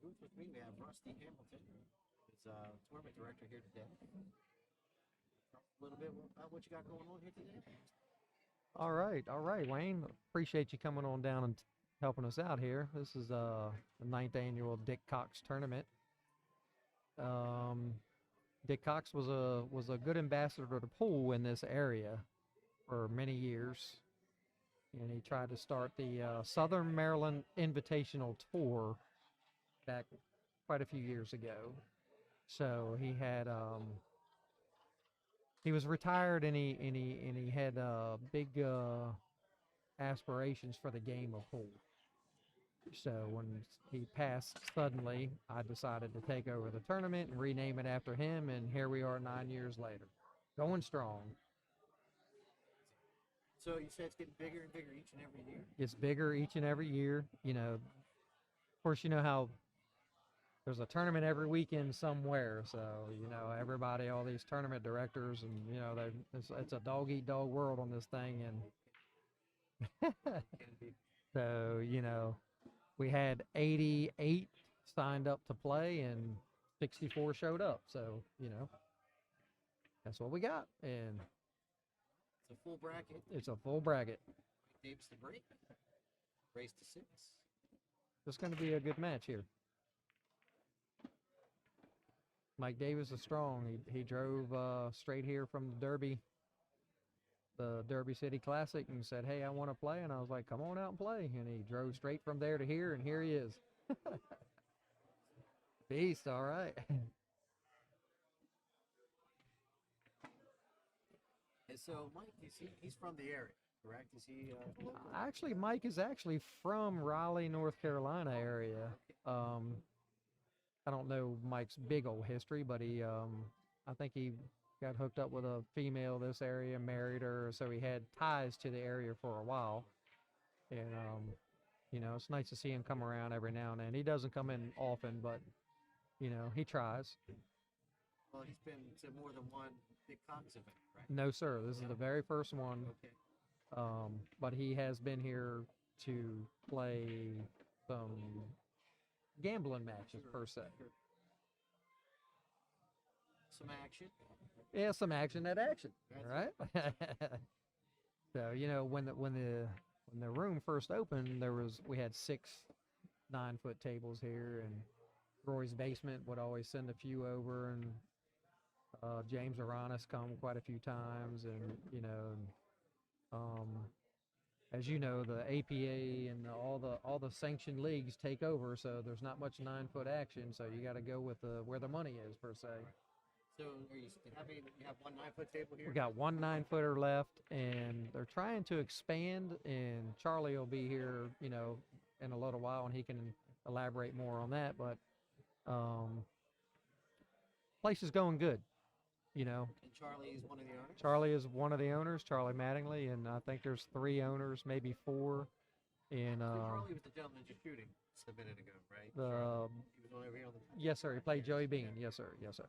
booth with me, we have Rusty Hamilton, who's tournament director here today. A little bit about what you got going on here today. All right, Wayne. Appreciate you coming on down and helping us out here. This is the ninth annual Dick Cox tournament. Um, Dick Cox was a good ambassador to the pool in this area for many years, and he tried to start the Southern Maryland Invitational Tour back quite a few years ago. So he was retired, and he had big aspirations for the game of pool. So when he passed suddenly, I decided to take over the tournament and rename it after him, and here we are 9 years later, going strong. So you said it's getting bigger and bigger each and every year? It's bigger each and every year. You know, of course, you know how there's a tournament every weekend somewhere. So, you know, everybody, all these tournament directors, and, you know, it's a dog-eat-dog world on this thing. And so, you know, we had 88 signed up to play and 64 showed up. So, you know, that's what we got. And it's a full bracket. It's a full bracket. Davis to break. Race to 6. It's going to be a good match here. Mike Davis is strong. He drove straight here from the Derby City Classic, and said, "Hey, I want to play." And I was like, "Come on out and play." And he drove straight from there to here, and here he is. Beast, all right. And so, Mike, he's from the area, correct? Is he? Actually, Mike is actually from Raleigh, North Carolina area. I don't know Mike's big old history, but I think he got hooked up with a female this area, married her, so he had ties to the area for a while. And, you know, it's nice to see him come around every now and then. He doesn't come in often, but, you know, he tries. Well, he's been to more than one Dick Cox event, right? No, sir. This is the very first one. Okay. But he has been here to play some gambling matches, per se. Sure. Some action. Yeah, some action at action. That's right? So, you know, when the room first opened, we had 6 9-foot tables here, and Roy's Basement would always send a few over, and James Aranis come quite a few times, and, you know, as you know, the APA and all the sanctioned leagues take over, so there's not much 9-foot action. So you got to go with where the money is, per se. So you have one 9-foot table here? We got one 9-footer left, and they're trying to expand. And Charlie will be here, you know, in a little while, and he can elaborate more on that. But place is going good. You know, and Charlie is one of the owners? Charlie is one of the owners, Charlie Mattingly, and I think there's 3 owners, maybe 4. And Charlie was the gentleman just shooting just a minute ago, right? He was over here on the... Yes, sir. He played Joey Bean. Yes, sir. Yes, sir.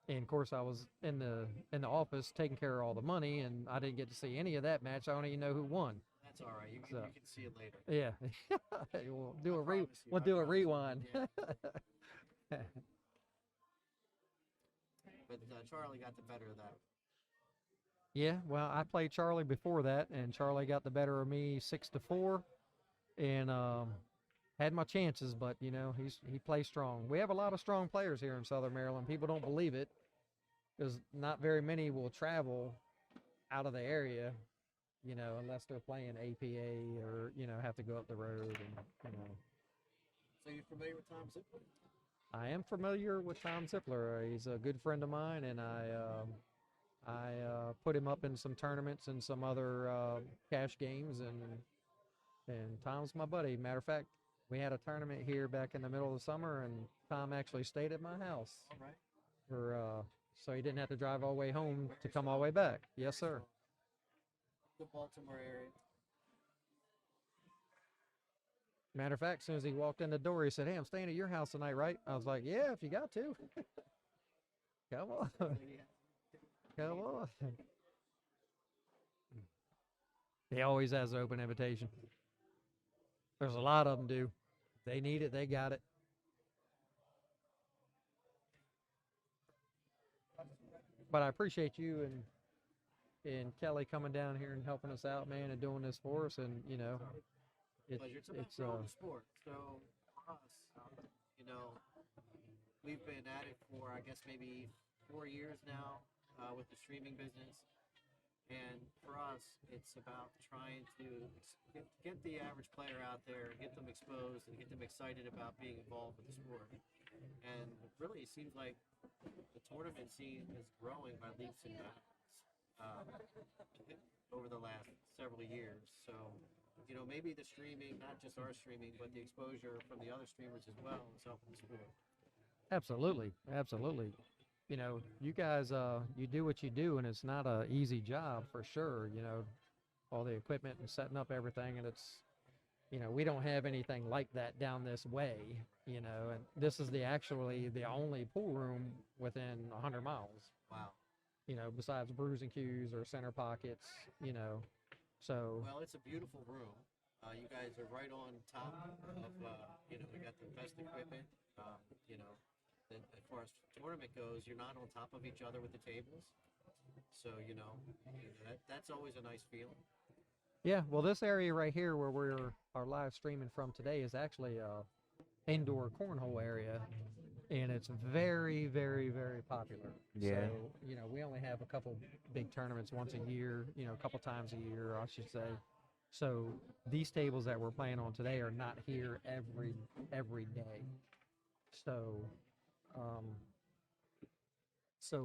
And of course, I was in the office taking care of all the money, and I didn't get to see any of that match. I don't even know who won. That's all right. You can see it later. Yeah. We'll do a rewind. Yeah. But Charlie got the better of that. Yeah, well, I played Charlie before that, and Charlie got the better of me 6-4, and had my chances. But you know, he plays strong. We have a lot of strong players here in Southern Maryland. People don't believe it, because not very many will travel out of the area, you know, unless they're playing APA or, you know, have to go up the road, and, you know. So you're familiar with Tom Zippler? I am familiar with Tom Zippler. He's a good friend of mine, and I put him up in some tournaments and some other cash games, and Tom's my buddy. Matter of fact, we had a tournament here back in the middle of the summer, and Tom actually stayed at my house. All right. So he didn't have to drive all the way home to come all the way back. Yes, sir. The Baltimore area. Matter of fact, as soon as he walked in the door, he said, "Hey, I'm staying at your house tonight, right?" I was like, "Yeah, if you got to." Come on. Come on. He always has an open invitation. There's a lot of them do. They need it. They got it. But I appreciate you and Kelly coming down here and helping us out, man, and doing this for us. And you know, Pleasure. It's about growing the sport. So for us, you know, we've been at it for I guess maybe 4 years now with the streaming business. And for us, it's about trying to get the average player out there, get them exposed, and get them excited about being involved with the sport. And really, it seems like the tournament scene is growing by leaps and bounds over the last several years. So, you know, maybe the streaming, not just our streaming, but the exposure from the other streamers as well is helping the sport. Absolutely, absolutely. You know, you guys, you do what you do, and it's not a easy job for sure. You know, all the equipment and setting up everything, and it's, you know, we don't have anything like that down this way. You know, and this is actually the only pool room within 100 miles. Wow. You know, besides bruising cues or center pockets. You know, so. Well, it's a beautiful room. You guys are right on top of, you know, we got the best equipment. You know. And as far as tournament goes, you're not on top of each other with the tables, so you know that's always a nice feeling. Yeah, well, this area right here where we're live streaming from today is actually a indoor cornhole area, and it's very, very, very popular. Yeah. So you know, we only have a couple big tournaments once a year, you know, a couple times a year, I should say. So these tables that we're playing on today are not here every day. So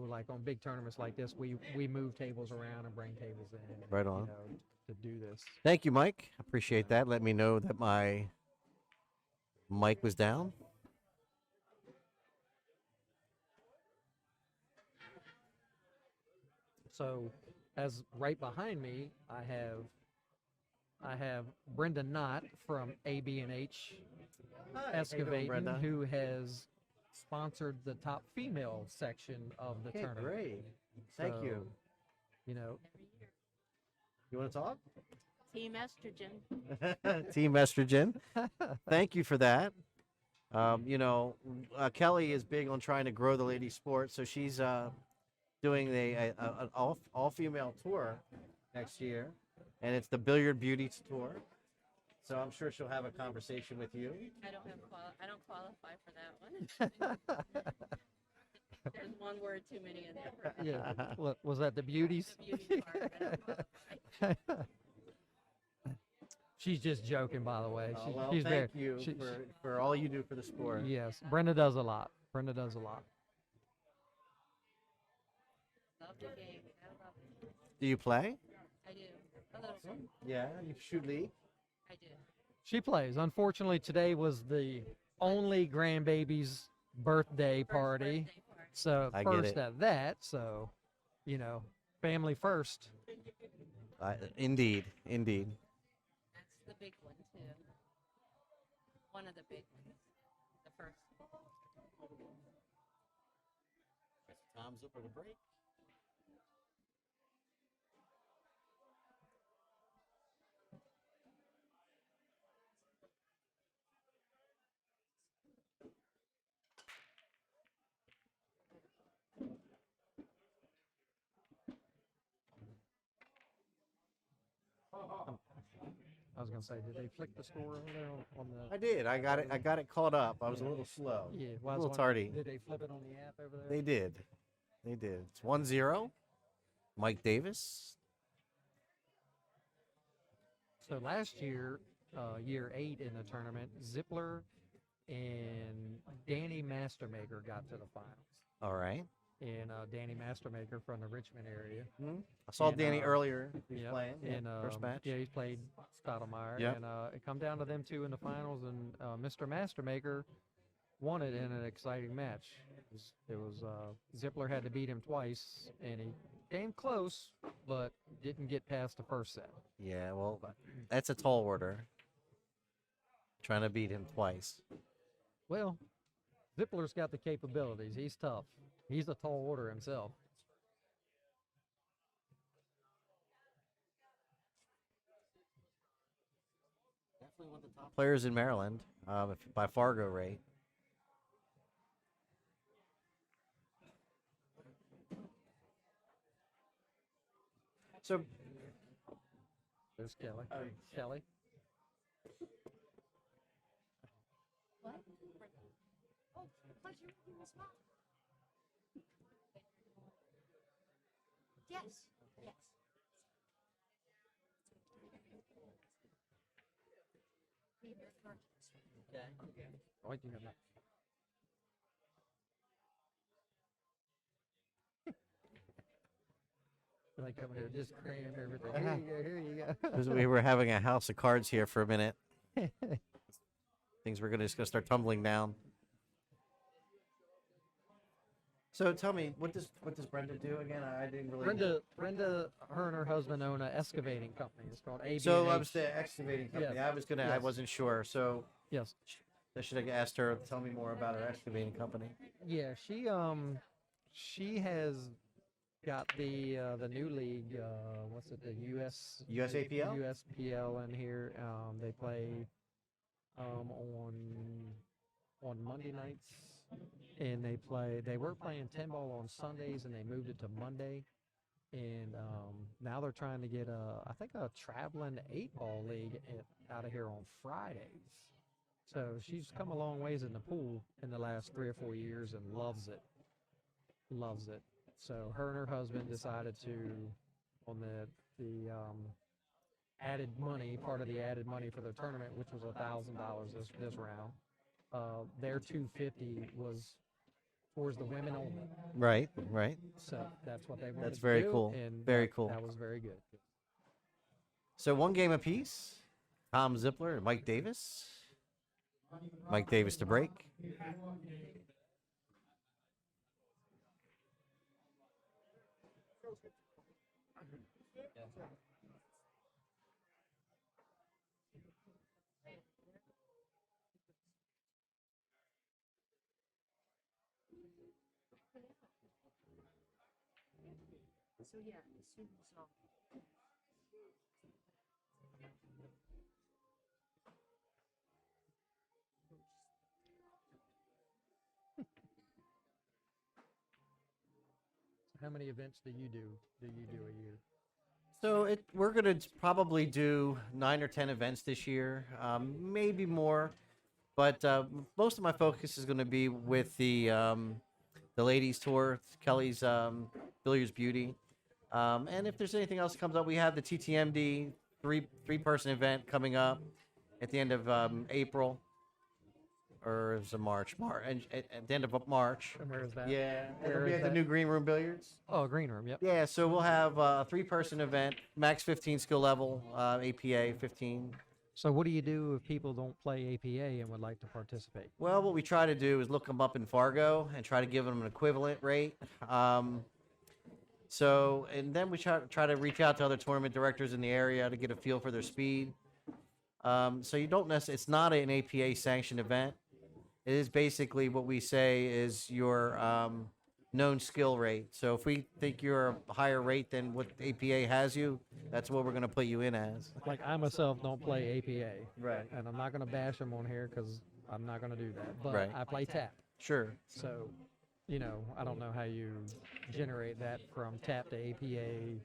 like on big tournaments like this, we move tables around and bring tables in. Right on. You know, to do this. Thank you, Mike. Appreciate that. Let me know that my mic was down. So, as right behind me, I have Brenda Knott from AB&H Excavating, who has sponsored the top female section of the tournament. Great. Thank So, you. You know, You want to talk? Team Estrogen. Team Estrogen. Thank you for that. You know, Kelly is big on trying to grow the ladies' sport, so she's doing an all-female tour next year, and it's the Billiard Beauties tour. So I'm sure she'll have a conversation with you. I don't qualify for that one. There's one word too many in there. yeah. What was that? The beauties? The beauty part. I don't qualify. She's just joking, by the way. Well, She's thank very, you for all you do for the sport. Yes, Brenda does a lot. Brenda does a lot. Love the game. I love it. Do you play? I do. A little bit. Yeah, you shoot league. I do. She plays. Unfortunately, today was the only grandbaby's birthday party. Birthday party. So I get first it. at that. So, you know, family first. Indeed, indeed. That's the big one too. One of the big ones. The first. Time's up for the break. I was gonna say, did they flick the score over there on the? I did. I got it. I got it caught up. I was a little slow. Yeah, a well, I was little wondering, tardy. Did they flip it on the app over there? They did. They did. It's 1-0. Mike Davis. So last year, year 8 in the tournament, Zippler and Danny Mastermaker got to the finals. All right. And Danny Mastermaker from the Richmond area. I saw And, Danny earlier. He was Yep, playing. Yeah, and, first match. Yeah, he's played Stottlemyre. Yep. And it come down to them two in the finals, and Mr. Mastermaker won it in an exciting match. It was Zippler had to beat him twice, and he came close, but didn't get past the first set. Yeah, well, that's a tall order. Trying to beat him twice. Well, Zippler's got the capabilities. He's tough. He's a tall order himself. Definitely definitely one of the top players in Maryland, by Fargo rate. So There's Kelly. Kelly. What? Oh, because you're in the spot. Yes. Yes. Oh, I do have that. Like coming here, just cram everything. Here you go. Here you go. 'cause we were having a house of cards here for a minute. Things were just gonna start tumbling down. So tell me, what does Brenda do again? I didn't really. Brenda, her and her husband own an excavating company. It's called AB&H. So I was the excavating company. Yes. I Yes. wasn't sure. So Yes. I should have asked her to tell me more about her excavating company. Yeah, she has got the new league. What's it? The USAPL? USPL in here. They play on Monday nights, and they were playing 10 ball on Sundays, and they moved it to Monday. And now they're trying to get I think a traveling 8 ball league out of here on Fridays. So she's come a long ways in the pool in the last 3 or 4 years and loves it. Loves it. So her and her husband decided to, on the added money, part of the added money for their tournament, which was $1,000 this round. Their $250 was towards the women only. Right, right. So that's what they wanted That's to very do, cool. and Very cool. That was very good. So one game apiece. Tom Zippler and Mike Davis. Mike Davis to break. So yeah, as soon as How many events do you do a year? So we're going to probably do 9 or 10 events this year, maybe more. But most of my focus is going to be with the ladies tour, Kelly's Billiards Beauty. And if there's anything else that comes up, we have the TTMD three-person event coming up at the end of April, or is it March? At the end of March. And where is that? Yeah, Where it'll be is at the that? new Green Room Billiards. Oh, green room. Yep. Yeah, so we'll have a 3-person event, max 15 skill level, APA 15. So what do you do if people don't play APA and would like to participate? Well, what we try to do is look them up in Fargo and try to give them an equivalent rate. And then we try to reach out to other tournament directors in the area to get a feel for their speed. So you don't necessarily, it's not an APA sanctioned event. It is basically what we say is your known skill rate. So if we think you're a higher rate than what APA has you, that's what we're going to put you in as. Like I myself don't play APA. Right. And I'm not going to bash them on here because I'm not going to do that. But Right. I play tap. Sure. So, I don't know how you generate that from tap to APA.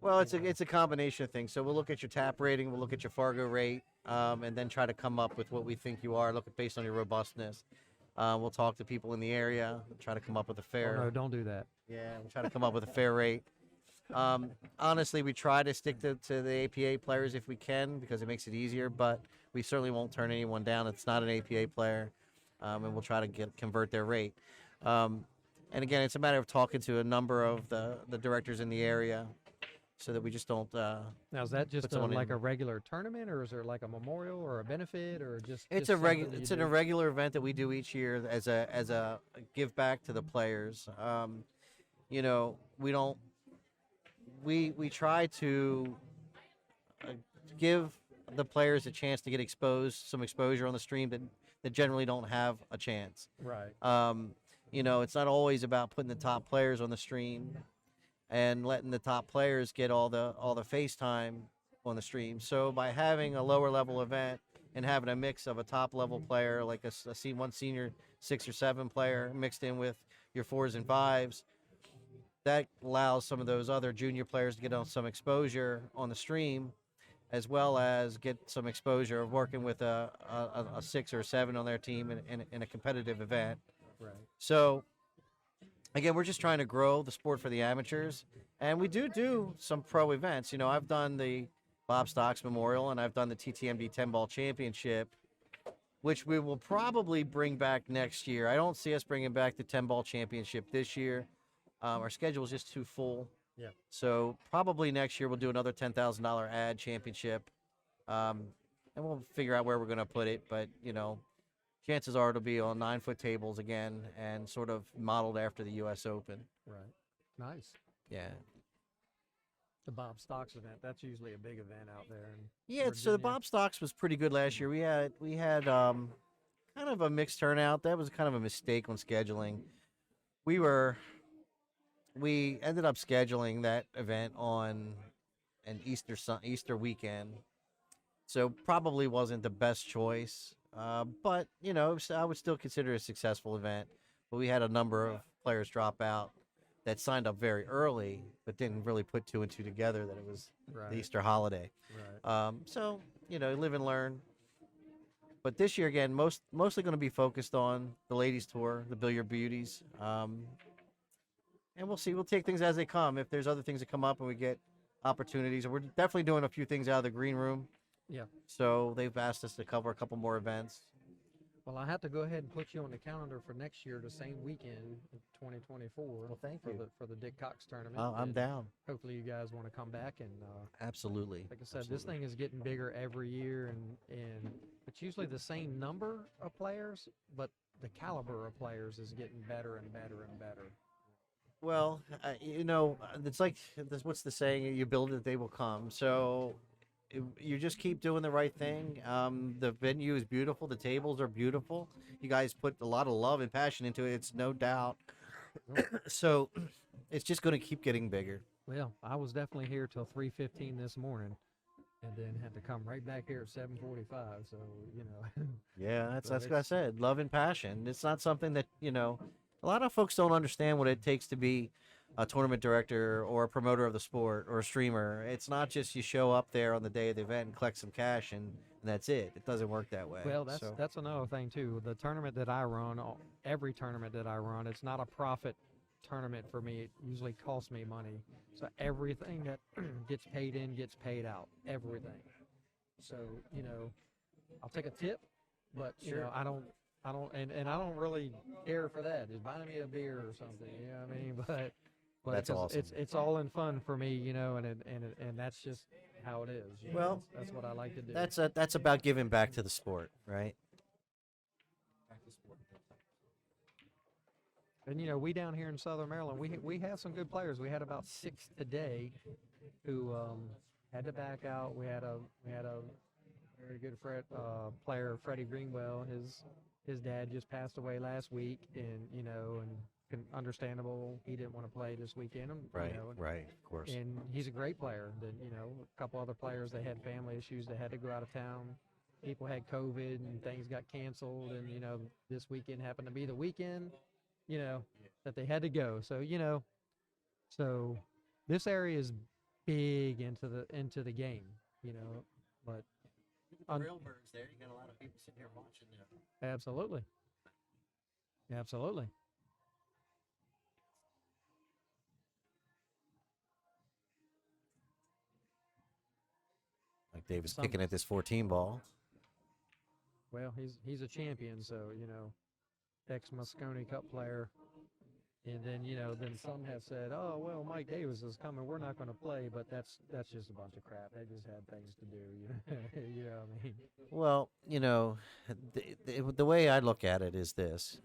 Well, it's a combination of things. So we'll look at your tap rating, we'll look at your Fargo rate, and then try to come up with what we think you are, look at based on your robustness. We'll talk to people in the area, try to come up with a fair. Oh, no, don't do that. Yeah, we'll try to come up with a fair rate. Honestly, we try to stick to the APA players if we can because it makes it easier, but we certainly won't turn anyone down that's not an APA player, and we'll try to convert their rate. And again, it's a matter of talking to a number of the directors in the area so that we just don't. Now, is that just someone like in. a regular tournament, or is there like a memorial or a benefit, or just? It's just a something that regular. you It's an do? irregular event that we do each year as a give back to the players. We don't. We try to give the players a chance to get some exposure on the stream that generally don't have a chance. Right. It's not always about putting the top players on the stream and letting the top players get all the FaceTime on the stream. So by having a lower level event and having a mix of a top level player like one senior 6 or 7 player mixed in with your 4s and 5s, that allows some of those other junior players to get on some exposure on the stream, as well as get some exposure of working with a 6 or a 7 on their team in a competitive event. Right. So again, we're just trying to grow the sport for the amateurs, and we do some pro events. You know, I've done the Bob Stocks Memorial, and I've done the TTMD 10 Ball Championship, which we will probably bring back next year. I don't see us bringing back the 10 Ball Championship this year. Our schedule is just too full. Yeah. So probably next year we'll do another $10,000 ad championship, and we'll figure out where we're going to put it. But you know, chances are it'll be on 9-foot tables again, and sort of modeled after the U.S. Open. Right. Nice. Yeah. The Bob Stocks event, that's usually a big event out there. Yeah. So the Bob Stocks was pretty good last year. We had kind of a mixed turnout. That was kind of a mistake on scheduling. We ended up scheduling that event on an Easter weekend, so probably wasn't the best choice. But you know, I would still consider it a successful event. But we had a number of players drop out that signed up very early, but didn't really put 2 and 2 together that it was the Easter holiday. Right. So you know, live and learn. But this year again, mostly going to be focused on the ladies tour, the Billiard Beauties. And we'll see. We'll take things as they come. If there's other things that come up and we get opportunities, and we're definitely doing a few things out of the green room. Yeah. So they've asked us to cover a couple more events. Well, I have to go ahead and put you on the calendar for next year, the same weekend, 2024. Well, thank you. For the Dick Cox tournament. I'm And down. Hopefully, you guys want to come back and. Absolutely. Like I said, Absolutely. this thing is getting bigger every year, and it's usually the same number of players, but the caliber of players is getting better and better and better. Well, you know, it's like what's the saying? You build it, they will come. So you just keep doing the right thing. The venue is beautiful. The tables are beautiful. You guys put a lot of love and passion into it. It's no doubt. So it's just going to keep getting bigger. Well, I was definitely here till 3:15 this morning, and then had to come right back here at 7:45. So you know. Yeah, that's So what I said. Love and passion. It's not something that, you know, a lot of folks don't understand what it takes to be a tournament director or a promoter of the sport or a streamer. It's not just you show up there on the day of the event and collect some cash and that's it. It doesn't work that way. Well, So, that's another thing too. The tournament that I run, every tournament that I run, it's not a profit tournament for me. It usually costs me money. So everything that gets paid in gets paid out. Everything. So, you know, I'll take a tip, but you know, I don't, and I don't really care for that. Just buy me a beer or something. You know what I mean? But That's awesome. It's all in fun for me, you know, and that's just how it is. You know? Well, that's what I like to do. that's about giving back to the sport, right? And you know, we down here in Southern Maryland, we have some good players. We had about 6 today who had to back out. We had a very good player, Freddie Greenwell. His dad just passed away last week, and you know, understandable. He didn't want to play this weekend. Right, you know, right, of course. and he's a great player. Then you know, a couple other players, they had family issues. They had to go out of town. People had COVID and things got canceled. And you know, this weekend happened to be the weekend, you know, that they had to go. So you know, so this area is big into the game, you know. But Railbirds there. You got a lot of people sitting here watching them. absolutely, absolutely. Like Davis kicking at this 14 ball. Well, he's a champion, so you know, ex-Moscone Cup player. And then you know, then some have said, "Oh, well, Mike Davis is coming. We're not going to play." But that's just a bunch of crap. They just had things to do. You know, you know what I mean? Well, you know, the way I look at it is this: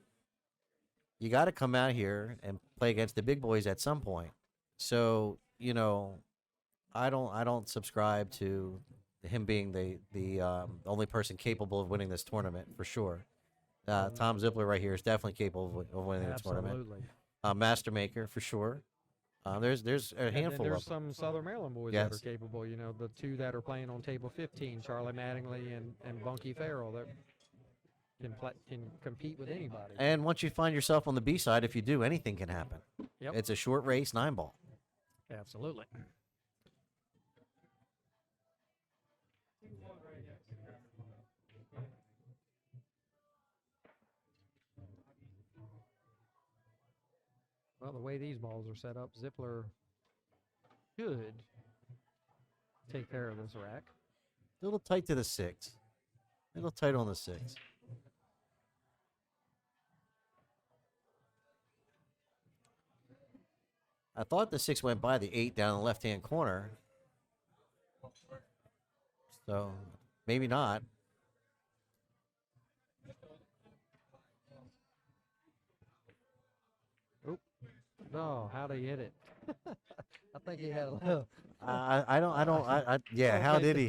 you got to come out here and play against the big boys at some point. So you know, I don't subscribe to him being the only person capable of winning this tournament for sure. Tom Zippler right here is definitely capable of winning the tournament. Absolutely. Master Maker for sure. There's a And then handful there's of them. some Southern Maryland boys that are Yes. capable. You know, the two that are playing on table 15, Charlie Mattingly and Bunky Farrell, that can compete with anybody. And once you find yourself on the B side, if you do, anything can happen. Yep. It's a short race, 9-ball. Absolutely. Well, the way these balls are set up, Zippler should take care of this rack. A little tight to the 6. A little tight on the 6. I thought the 6 went by the 8 down in the left-hand corner. So maybe not. Oh, how'd he hit it? I think he had a little. Yeah. How did he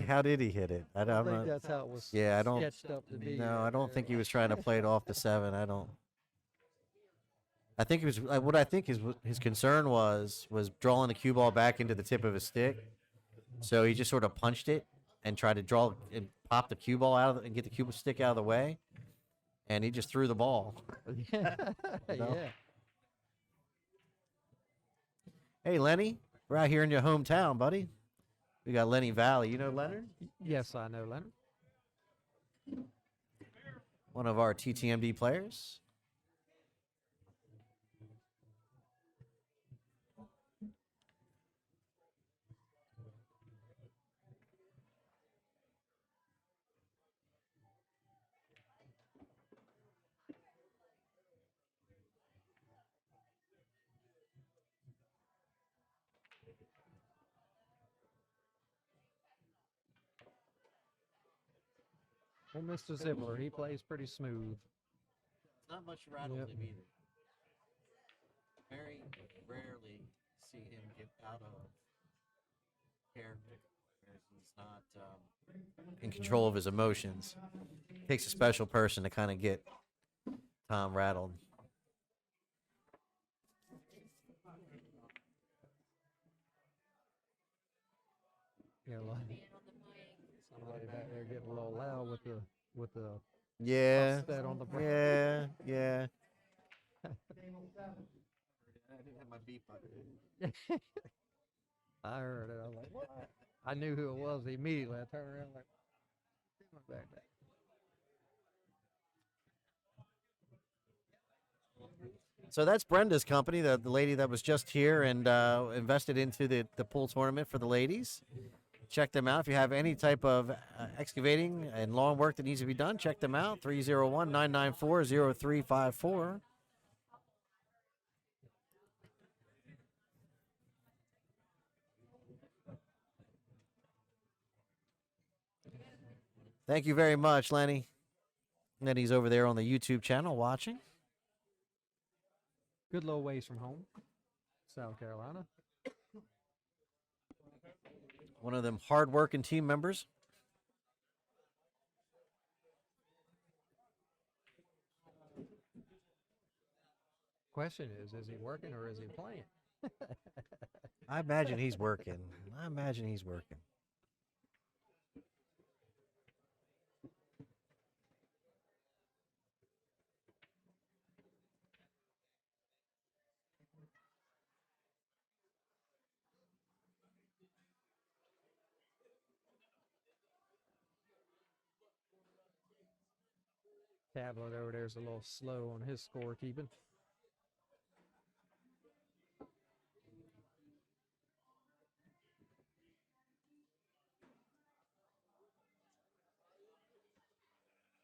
hit it? I think that's how it was. Yeah, I don't. Sketched up to be. No, I don't think he was trying to play it off the 7. I think he was. What I think his concern was drawing the cue ball back into the tip of his stick. So he just sort of punched it and tried to draw and pop the cue ball out and get the cue stick out of the way, and he just threw the ball. Yeah. No. Yeah. Hey, Lenny, we're out here in your hometown, buddy. We got Lenny Valley. You know Leonard? Yes, I know Leonard. One of our TTMD players. Well, Mr. Zippler, he plays pretty smooth. Not much rattle Yep. him either. Very rarely see him get out of character. He's not. In control of his emotions. Takes a special person to kind of get Tom rattled. Yeah, somebody back there getting a little loud with the Yeah. set on the break. Yeah. Yeah. I didn't have my beat button. I heard it. I was like, what? I knew who it was immediately. I turned around like, back. So that's Brenda's company, the lady that was just here and invested into the pool tournament for the ladies. Check them out. If you have any type of excavating and lawn work that needs to be done, check them out. 301-994-0354. Thank you very much, Lenny. Lenny's over there on the YouTube channel watching. Good little ways from home, South Carolina. One of them hard-working team members. Question is he working or is he playing? I imagine he's working. I imagine he's working. Tablet over there's a little slow on his scorekeeping.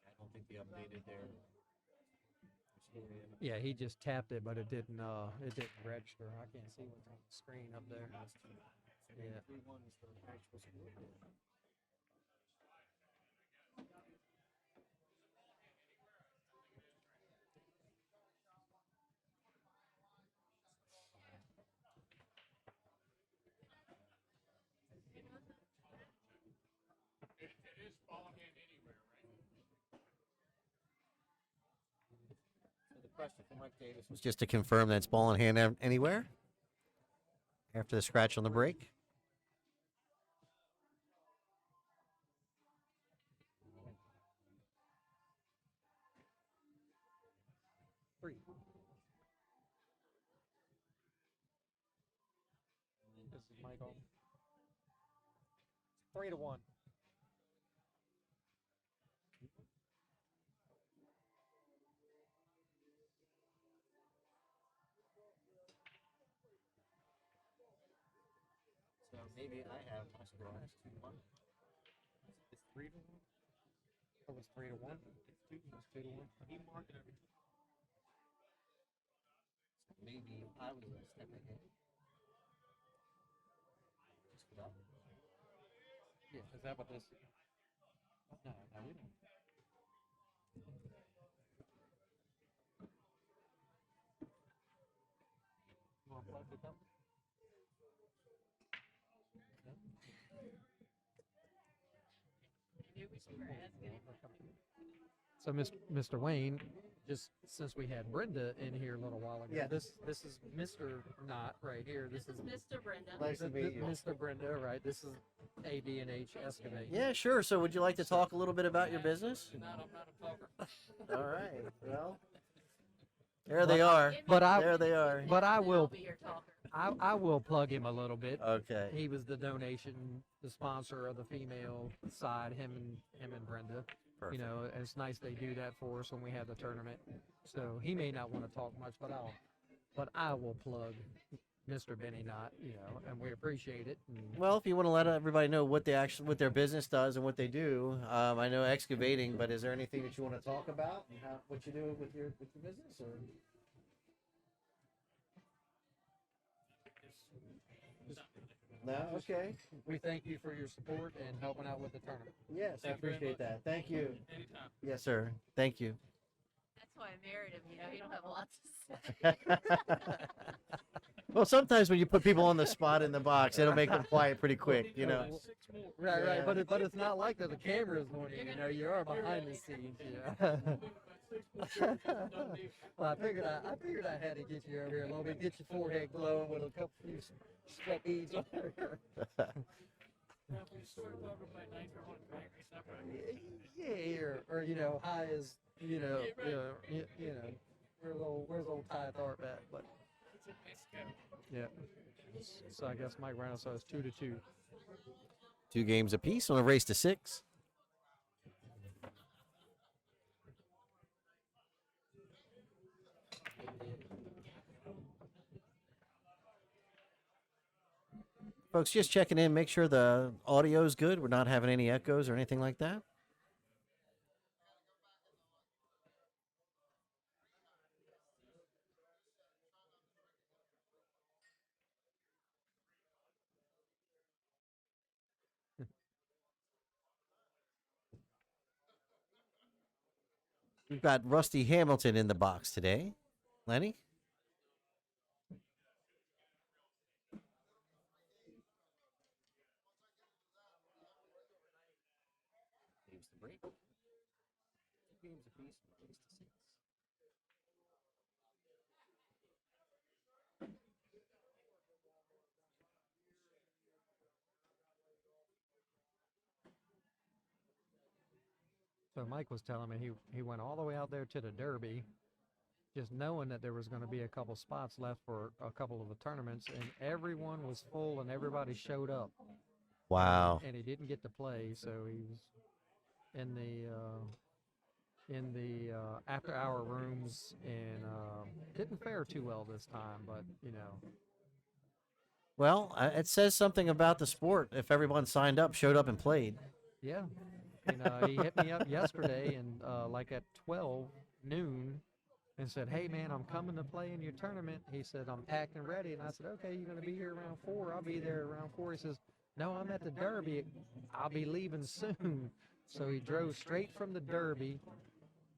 I don't think they updated their score yet. Yeah, he just tapped it, but it didn't register. I can't see what's on the screen up there. Yeah. 3-1 is the actual score. So the question for Mike Davis was Just to confirm that's ball in hand anywhere. after the scratch on the break. Three. This is Michael. 3-1. So maybe I have my scratch 2-1. It's 3-1. It was 3-1. It's 2-1. He marked it every. Maybe I was a step ahead. Just about. Yeah, is that what this? No, we don't. You want to plug it up? Knew we were asking. So, Mr. Wayne, just since we had Brenda in here a little while ago, Yeah. this is Mr. Not right here. This is Mr. Brenda. Nice to meet you. Mr. Brenda, right? This is AB&H Excavating. Yeah, sure. So would you like to talk a little bit about your business? I'm not a talker. All right. Well, there they are. But There they are. But I I'll will, be your talker. I will plug him a little bit. Okay. He was the donation, the sponsor of the female side. Him and Brenda. Perfect. You know, and it's nice they do that for us when we have the tournament. So he may not want to talk much, but I will plug Mr. Benny Knott. You know, and we appreciate it. And Well, if you want to let everybody know what what their business does and what they do, I know excavating, but is there anything that you want to talk about? And what you do with your business? Or? No. Okay. we thank you for your support and helping out with the tournament. Yes, I Thank you very appreciate much. that. Thank you. Anytime. Yes, sir. Thank you. That's why I married him. You know, you don't have a lot to say. Well, sometimes when you put people on the spot in the box, it'll make them quiet pretty quick, you know. Like 6 more. Right, Yeah. right. But it's not like that. The camera is going in. You know, you are behind the scenes. Yeah. Well, I figured I had to get you over here a little bit, get your forehead glowing with a couple few sweat beads on there. Now, if we sort of talk about nice or one bakery stuff, right? Yeah, or you know, high as you know, you know, where's old Ty Tharp at? But It's a nice go. yeah. So I guess Mike Reynolds says 2-2. 2 games apiece on a race to 6. Folks, just checking in, make sure the audio is good. We're not having any echoes or anything like that. We've got Rusty Hamilton in the box today. Lenny? Games to break. 2 games apiece, race to 6. So Mike was telling me he went all the way out there to the Derby, just knowing that there was going to be a couple spots left for a couple of the tournaments, and everyone was full and everybody showed up, Wow. and he didn't get to play, so he was in the after-hour rooms and didn't fare too well this time, but you know. Well, it says something about the sport if everyone signed up, showed up, and played. Yeah. And he hit me up yesterday and like at 12 noon and said, hey, man, I'm coming to play in your tournament. He said, I'm packed and ready. And I said, okay, you're going to be here around 4. I'll be there around 4. He says, no, I'm at the Derby. I'll be leaving soon. So he drove straight from the Derby,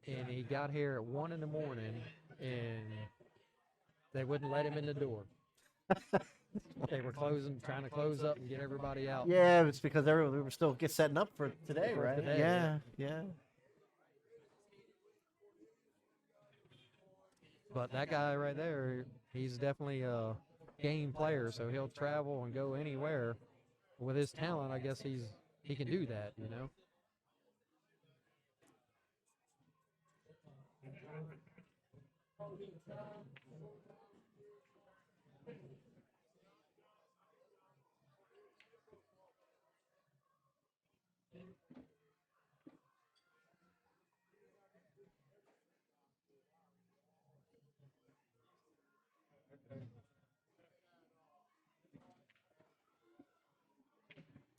and he got here at 1 in the morning, and they wouldn't let him in the door. They were trying to close up and get everybody out. Yeah, it's because we were still setting up for today, For right? today, Yeah, yeah. But that guy right there, he's definitely game player, so he'll travel and go anywhere. With his talent, I guess he can do that, you know.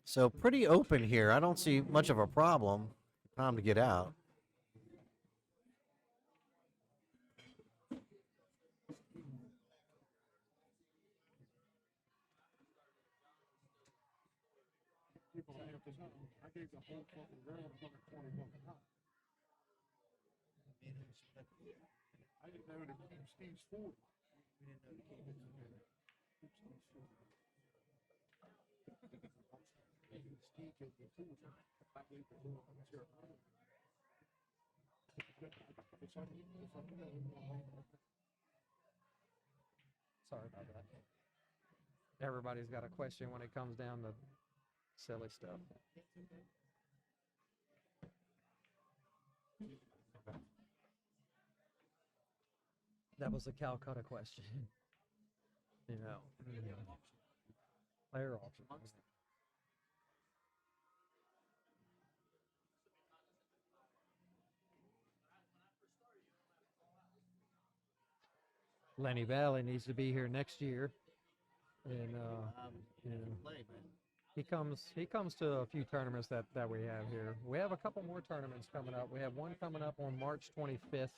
So pretty open here. I don't see much of a problem. Time to get out. People say if there's nothing, I gave the whole fucking ground another 20 bucks a pop. I didn't know to keep Steve's 40. We didn't know to keep it. Keep Steve's 40. Steve gave me 40. I gave the whole zero. Sorry about that. Everybody's got a question when it comes down to silly stuff. That was a Calcutta question. You know, player auction. Lenny Valley needs to be here next year, and you know, Play, man. he comes to a few tournaments that we have here. We have a couple more tournaments coming up. We have one coming up on March 25th.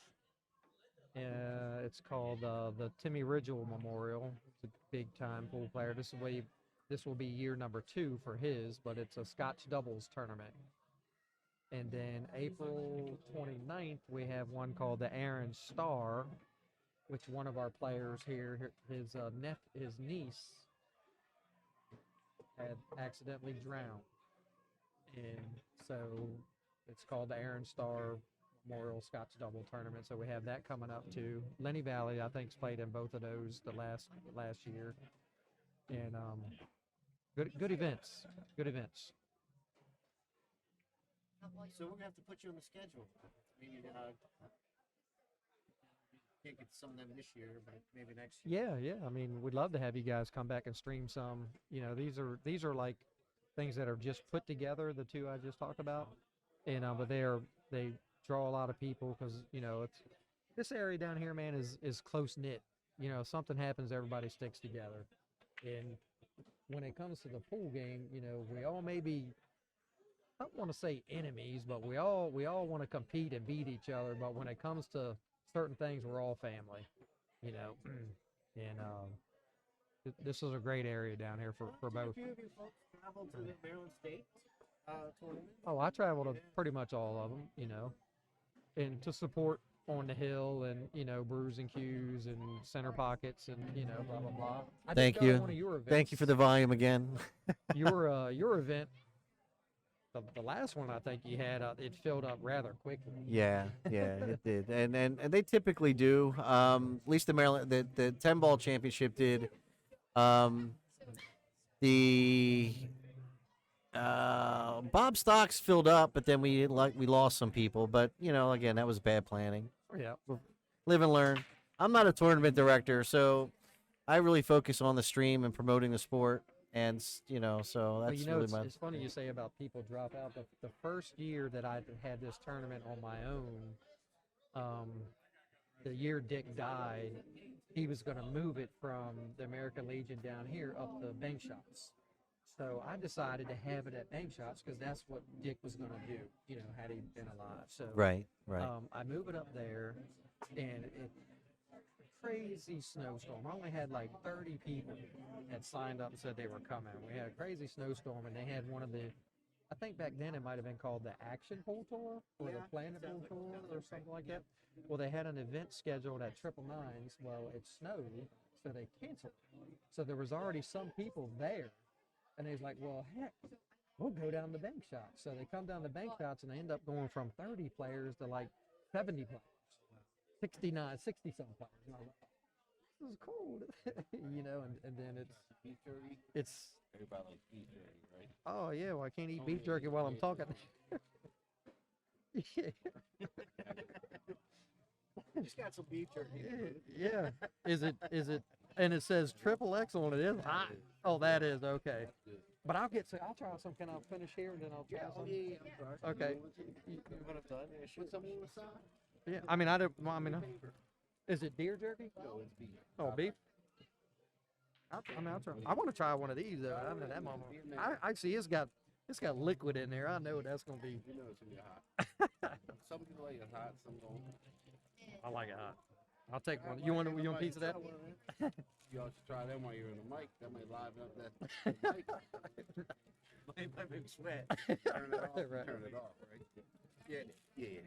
It's called the Timmy Ridgel Memorial. It's a big time pool player. This will be year number 2 for his, but it's a Scotch doubles tournament. And then April 29th, we have one called the Aaron Star, which one of our players here, his niece had accidentally drowned. And so it's called the Aaron Star Memorial Scotch Double Tournament. So we have that coming up too. Lenny Valley, I think, played in both of those the last year. And good events. Good events. So we're gonna have to put you on the schedule. Maybe can't get some of them this year, but maybe next year. Yeah. I mean, we'd love to have you guys come back and stream some. You know, these are like things that are just put together, the two I just talked about. And but they draw a lot of people because, you know, it's this area down here, man, is close knit. You know, if something happens, everybody sticks together. And when it comes to the pool game, you know, we all may be, I don't want to say enemies, but we all want to compete and beat each other. But when it comes to certain things, we're all family, you know. And this is a great area down here for both. A few of you folks travel to the Maryland State tournament. Oh, I travel to pretty much all of them, you know, and to support On the Hill and, you know, Brews and Q's and Center Pockets and, you know, blah blah blah. I did Thank go to you. one of your events. Thank you for the volume again. your event. The last one I think you had, it filled up rather quickly. Yeah, it did, and they typically do. At least the Maryland, the 10-ball championship did. The Bob Stocks filled up, but then we lost some people. But you know, again, that was bad planning. Yeah. Live and learn. I'm not a tournament director, so I really focus on the stream and promoting the sport. And you know, so that's you know, really it's funny you say about people drop out. The first year that I had this tournament on my own, the year Dick died, he was going to move it from the American Legion down here up to bank shots. So I decided to have it at bank shots because that's what Dick was going to do, you know, had he been alive. So right. I move it up there, and crazy snowstorm. I only had like 30 people that signed up and said they were coming. We had a crazy snowstorm, and they had one of the, I think back then it might have been called the Action Pool Tour or the Planet Pool Tour or something like that. Well, they had an event scheduled at Triple Nines. Well, it snowed, so they canceled. So there was already some people there, and they was like, well, heck, we'll go down the bank shots. So they come down the bank shots, and they end up going from 30 players to like 70 players. 60 some players. is cold. You know, and then Beef jerky. it's Everybody likes beef jerky, right? oh yeah, well I can't eat Oh, beef yeah, jerky while I'm yeah, talking. Yeah, Just got some beef jerky. yeah. Is it and it says triple X on it. Is hot. Oh, that is okay. That's good. But I'll try some. Can I finish here and then I'll try some? I'm sorry. Okay. When I'm done, yeah, sure. Put some on the side. Yeah. I mean, I don't. Well, I mean, is it deer jerky? No, it's beef. Oh, beef. I'll try. I want to try one of these though. I mean, that mama. I see it's got liquid in there. I know that's gonna be. You know it's gonna be hot. Some people like it hot, some don't. I like it hot. I'll take one. You want a piece of that? You all should try that while you're in the mic. That might liven up that mic. Might make sweat. Turn it off. Right. Turn it off, right? Yeah.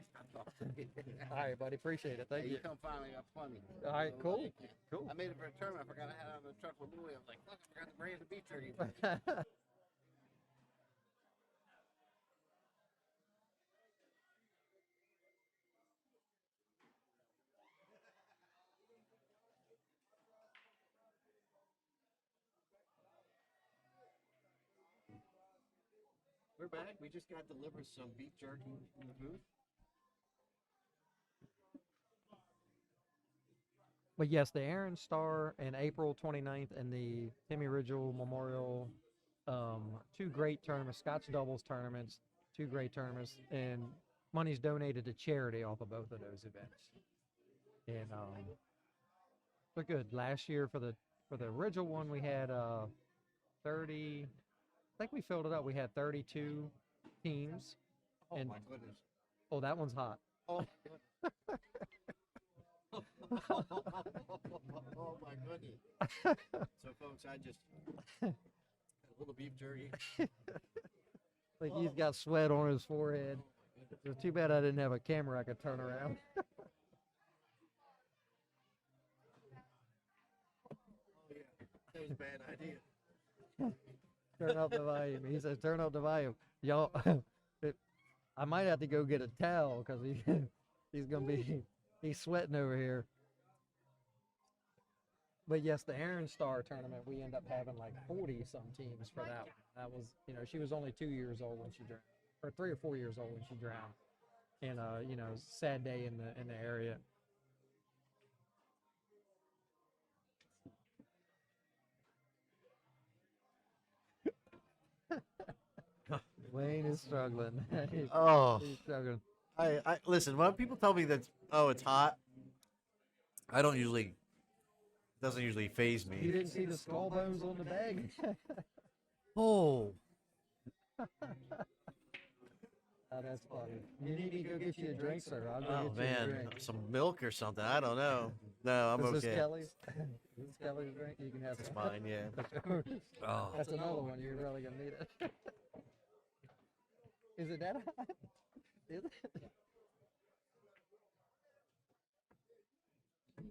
All right, buddy. Appreciate it. Thank Hey, you. you come finally got funny. All right, cool. Cool. I made it for a tournament. I forgot I had it on the truck with Louis. I was like, fuck, I forgot to bring the beef jerky. We're back. We just got delivered some beef jerky in the booth. But yes, the Aaron Star and April 29th and the Timmy Ridgel Memorial, two great tournaments, Scotch doubles tournaments, two great tournaments, and money's donated to charity off of both of those events. And they're good. Last year for the Ridgel one, we had 30. I think we filled it up. We had 32 teams. Oh And- my goodness. Oh, that one's hot. Oh. Oh my goodness. So folks, I just had a little beef jerky. Like he's got sweat on his forehead. It's too bad I didn't have a camera I could turn around. Oh yeah. That was a bad idea. Turn up the volume. He says, turn up the volume. Y'all, I might have to go get a towel because he's sweating over here. But yes, the Aaron Star tournament, we end up having like 40 some teams for that one. That was, she was only 2 years old when she drowned, or 3 or 4 years old when she drowned. And sad day in the area. Wayne is struggling. Oh, He's struggling. I listen. When people tell me that, oh, it's hot, I don't usually. Doesn't usually phase You me. didn't see the skull bones on the bag? Oh, Oh, that's funny. You need to go get you a drink, sir. I'll go oh get you a man, drink. some milk or something. I don't know. No, I'm Is this okay. Kelly's? Is this Kelly's drink? You can have It's it. fine. Yeah. Oh, That's another one. You're really gonna need it. Is it that hot? Is it?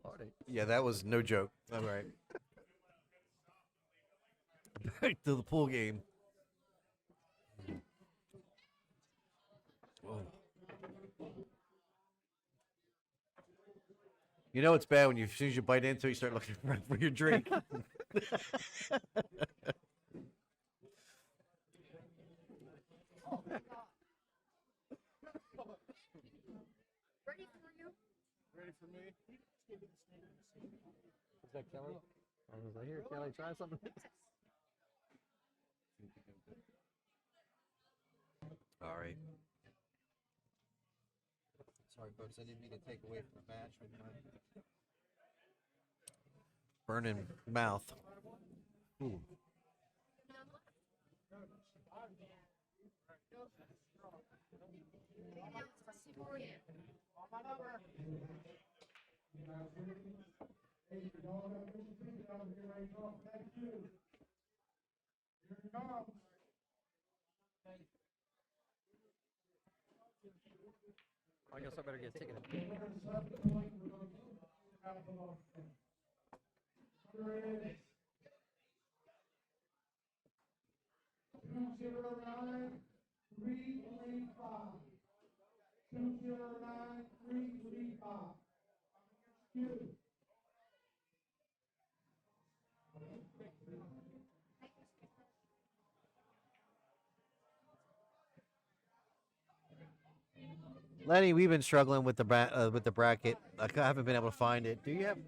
Party. yeah. That was no joke. All right. Back to the pool game. Whoa. You know it's bad when as soon as you bite into it, you start looking for your drink. Ready for me? Is that Kelly? I was like, here, Kelly, try something. All right. Sorry, folks. I didn't mean to take away from the match with my. Burning mouth. Ooh. I guess I better get a ticket. Lenny, we've been struggling with with the bracket. I haven't been able to find it. Do you have?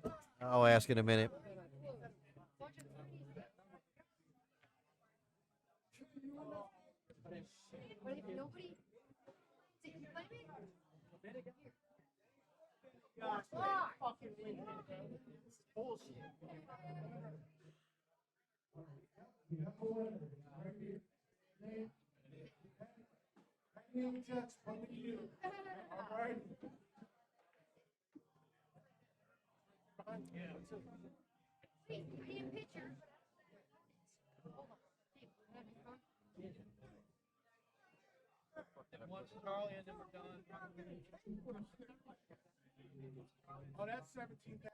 I'll ask in a minute. All right. Once Charlie and then we're done. Oh, that's 17,000.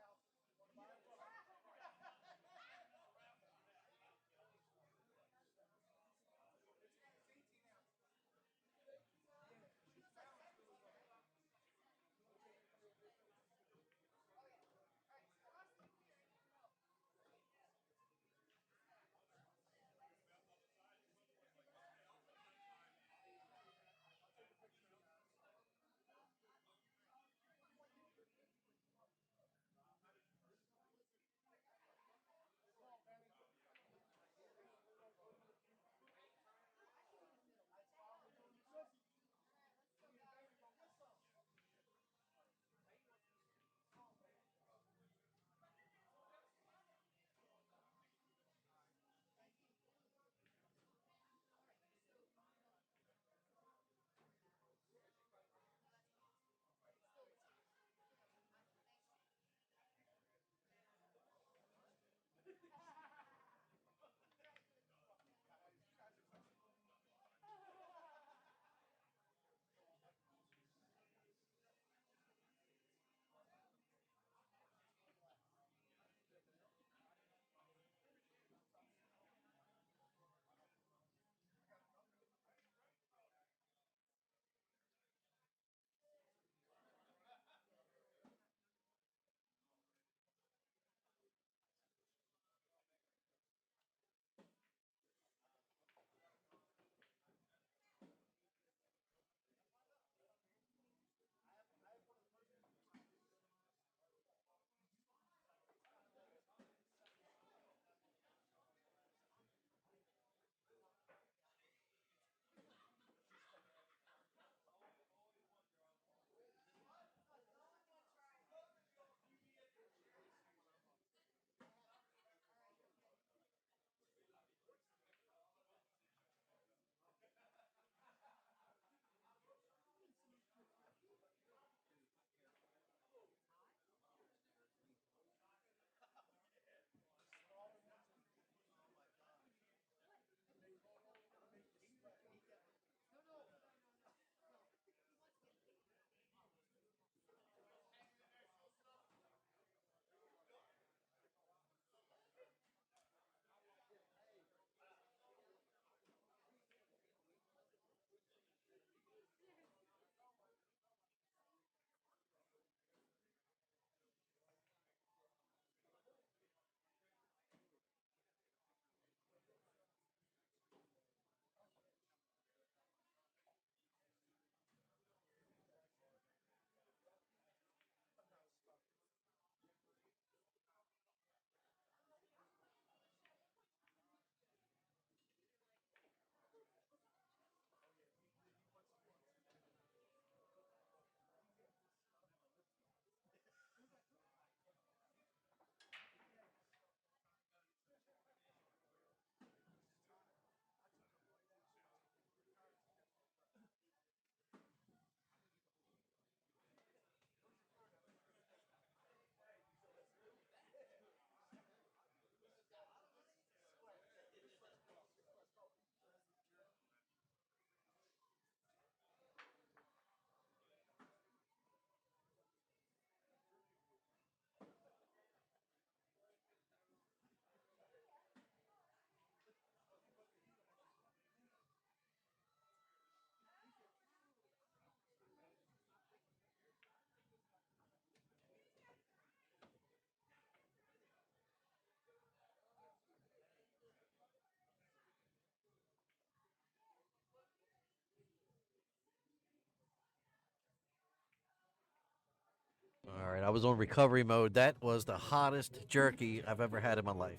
All right, I was on recovery mode. That was the hottest jerky I've ever had in my life,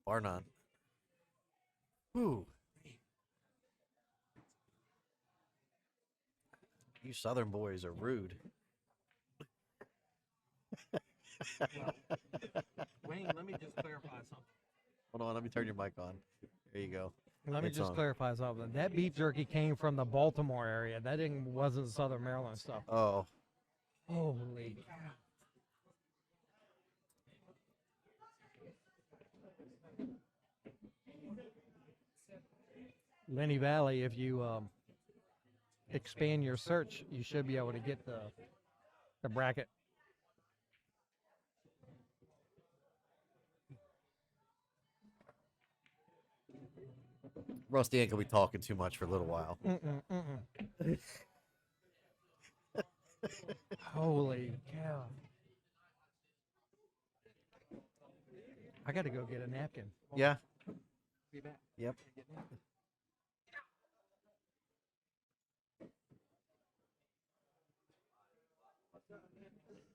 bar none. Whew. You Southern boys are rude. Wayne, let me just clarify something. Hold on, let me turn your mic on. There you go. Let me It's just on. clarify something. That beef jerky came from the Baltimore area. That wasn't Southern Maryland stuff. Oh, Holy cow. Lenny Valley, if you expand your search, you should be able to get the bracket. Rusty ain't gonna be talking too much for a little while. Holy cow. I got to go get a napkin. Yeah. Be back. Yep.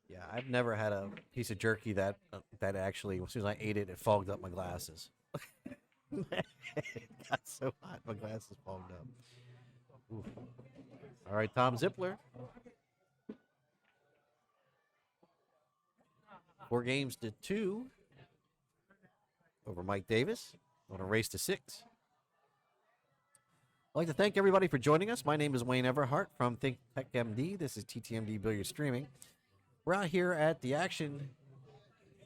Yeah, I've never had a piece of jerky that actually, as soon as I ate it, it fogged up my glasses. It got so hot, my glasses fogged up. Oof. All right, Tom Zippler. 4-2 over Mike Davis on a race to 6. I'd like to thank everybody for joining us. My name is Wayne Everhart from Think Tech MD. This is TTMD Billiard Streaming. We're out here at the Action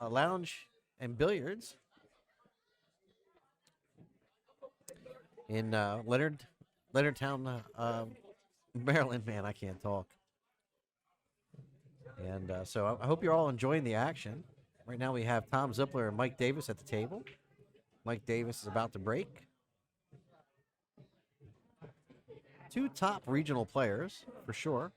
Lounge and Billiards in Leonardtown, Maryland. Man, I can't talk. And so I hope you're all enjoying the action. Right now we have Tom Zippler and Mike Davis at the table. Mike Davis is about to break. 2 top regional players, for sure.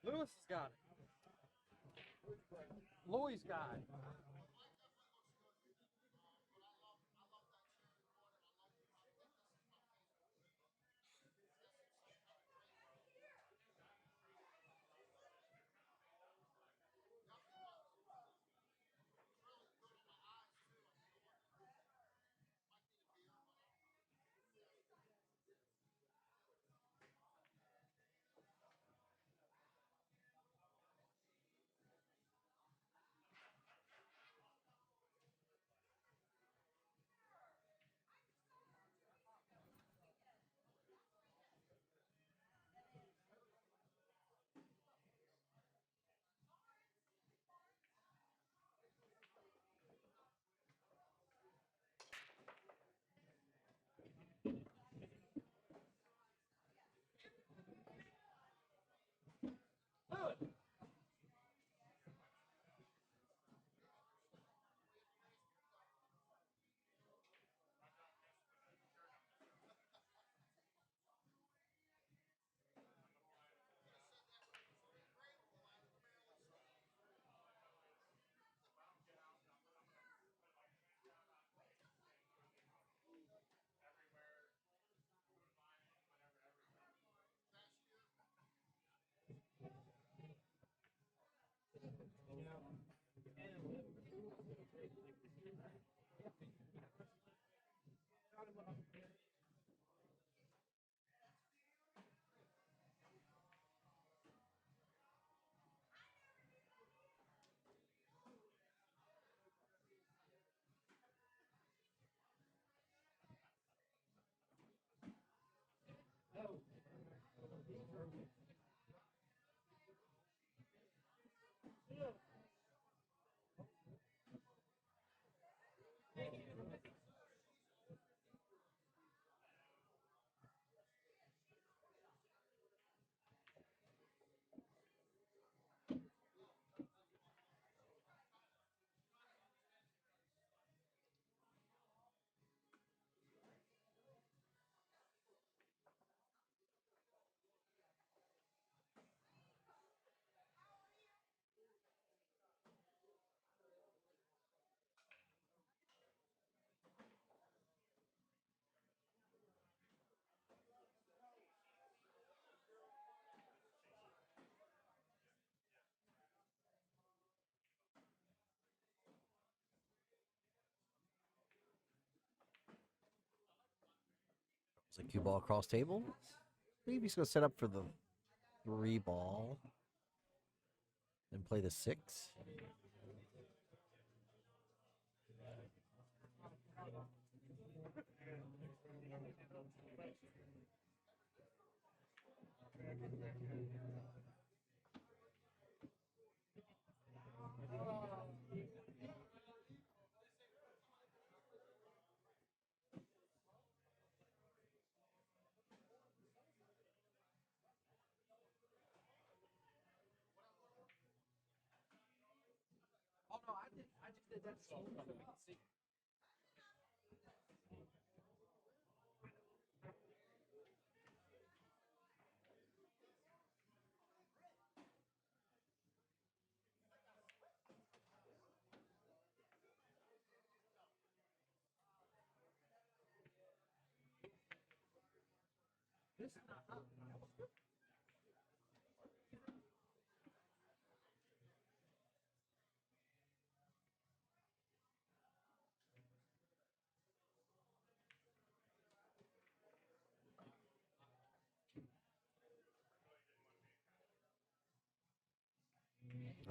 Lewis has got it. Louis got it. It's a cue ball across table. Maybe he's going to set up for the 3 ball and play the 6.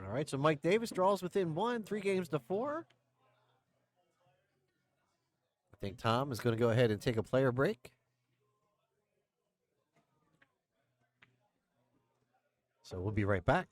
All right, so Mike Davis draws within 1, 3 games to 4. I think Tom is going to go ahead and take a player break. So we'll be right back.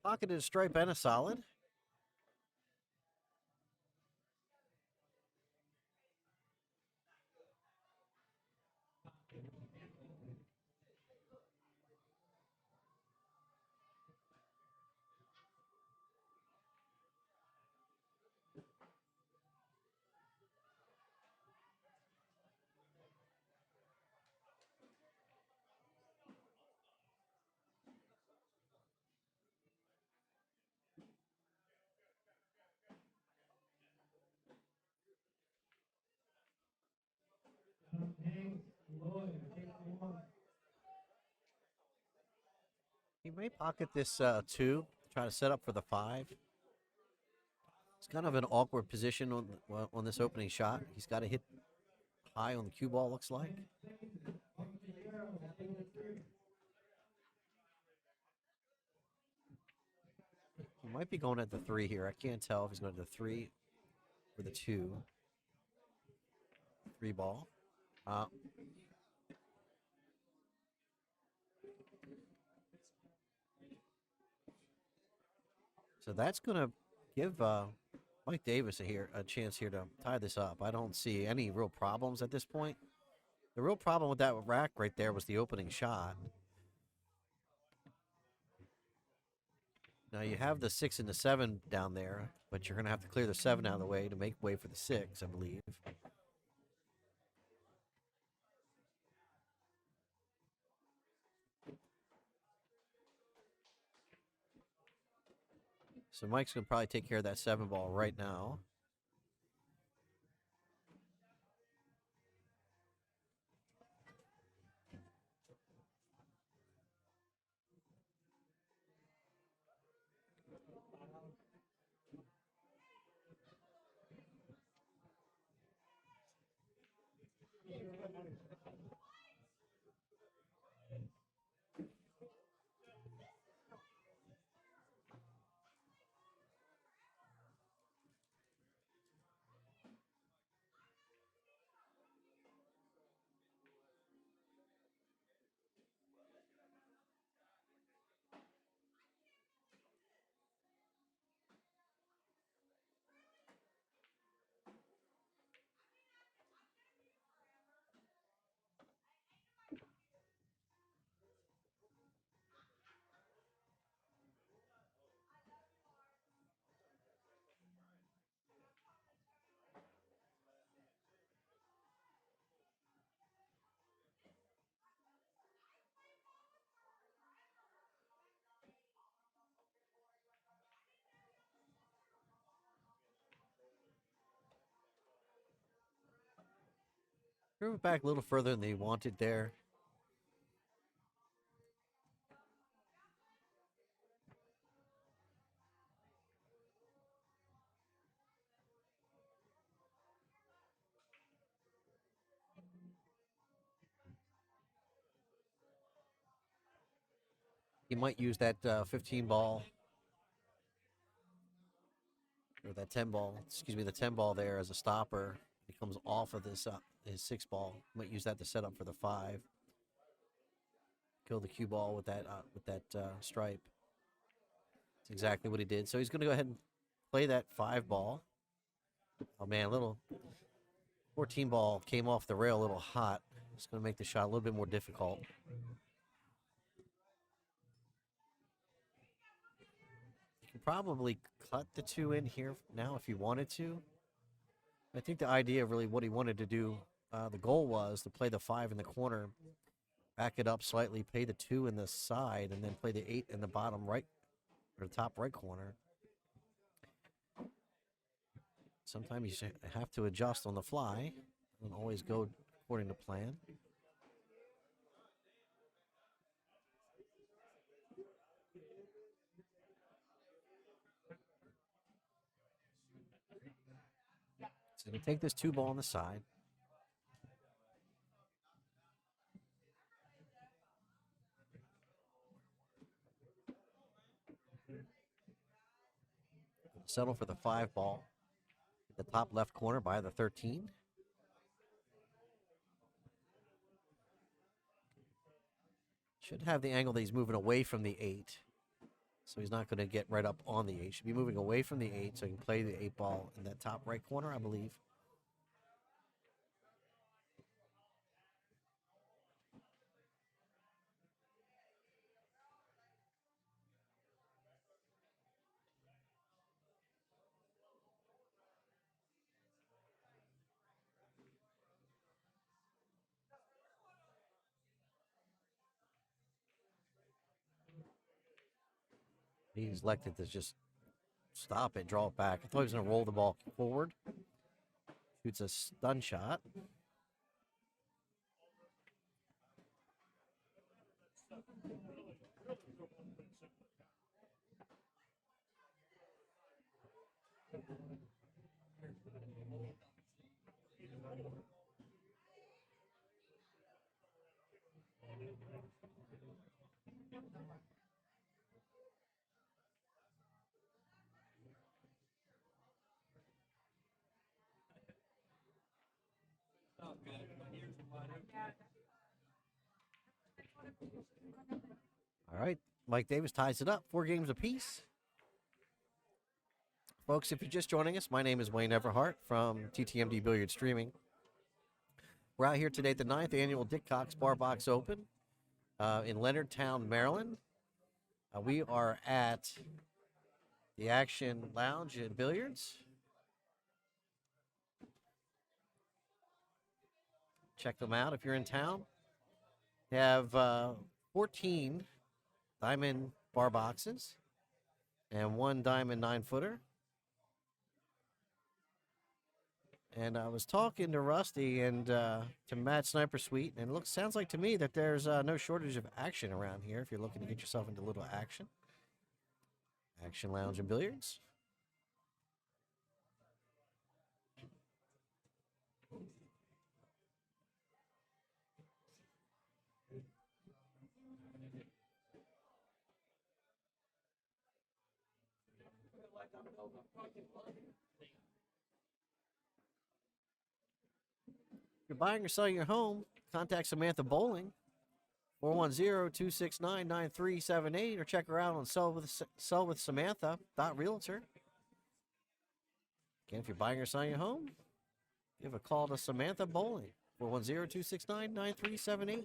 Pocketed stripe and a solid. He may pocket this 2, try to set up for the 5. It's kind of an awkward position on this opening shot. He's got to hit high on the cue ball, looks like. He might be going at the 3 here. I can't tell if he's going to the 3 or the 2. 3 ball. So that's going to give Mike Davis a chance here to tie this up. I don't see any real problems at this point. The real problem with that rack right there was the opening shot. Now you have the 6 and the 7 down there, but you're going to have to clear the 7 out of the way to make way for the 6, I believe. So Mike's going to probably take care of that 7 ball right now. Move it back a little further than they wanted there. He might use that 15 ball, or that 10 ball, excuse me, the 10 ball there as a stopper. He comes off of this his 6 ball. Might use that to set up for the 5. Kill the cue ball with that stripe. That's exactly what he did. So he's going to go ahead and play that 5 ball. Oh man, little 14 ball came off the rail a little hot. It's going to make the shot a little bit more difficult. You can probably cut the 2 in here now if you wanted to. I think the idea of really what he wanted to do, the goal was to play the 5 in the corner, back it up slightly, play the 2 in the side, and then play the 8 in the bottom right, or the top right corner. Sometimes you have to adjust on the fly. Don't always go according to plan. So we take this 2 ball on the side. Settle for the 5 ball. The top left corner by the 13. Should have the angle that he's moving away from the 8. So he's not going to get right up on the 8. Should be moving away from the 8 so he can play the 8 ball in that top right corner, I believe. He's elected to just stop it, draw it back. I thought he was going to roll the ball forward. Shoots a stun shot. All right, Mike Davis ties it up, 4 games apiece. Folks, if you're just joining us, my name is Wayne Everhart from TTMD Billiard Streaming. We're out here today at the 9th Annual Dick Cox Bar Box Open in Leonardtown, Maryland. We are at the Action Lounge and Billiards. Check them out if you're in town. They have 14 diamond bar boxes and 1 diamond 9-footer. And I was talking to Rusty and to Matt Sniper Sweet, and sounds like to me that there's no shortage of action around here if you're looking to get yourself into a little action. Action Lounge and Billiards. If you're buying or selling your home, contact Samantha Bowling, 410-269-9378, or check her out on sellwithsamantha.realtor. Again, if you're buying or selling your home, give a call to Samantha Bowling, 410-269-9378.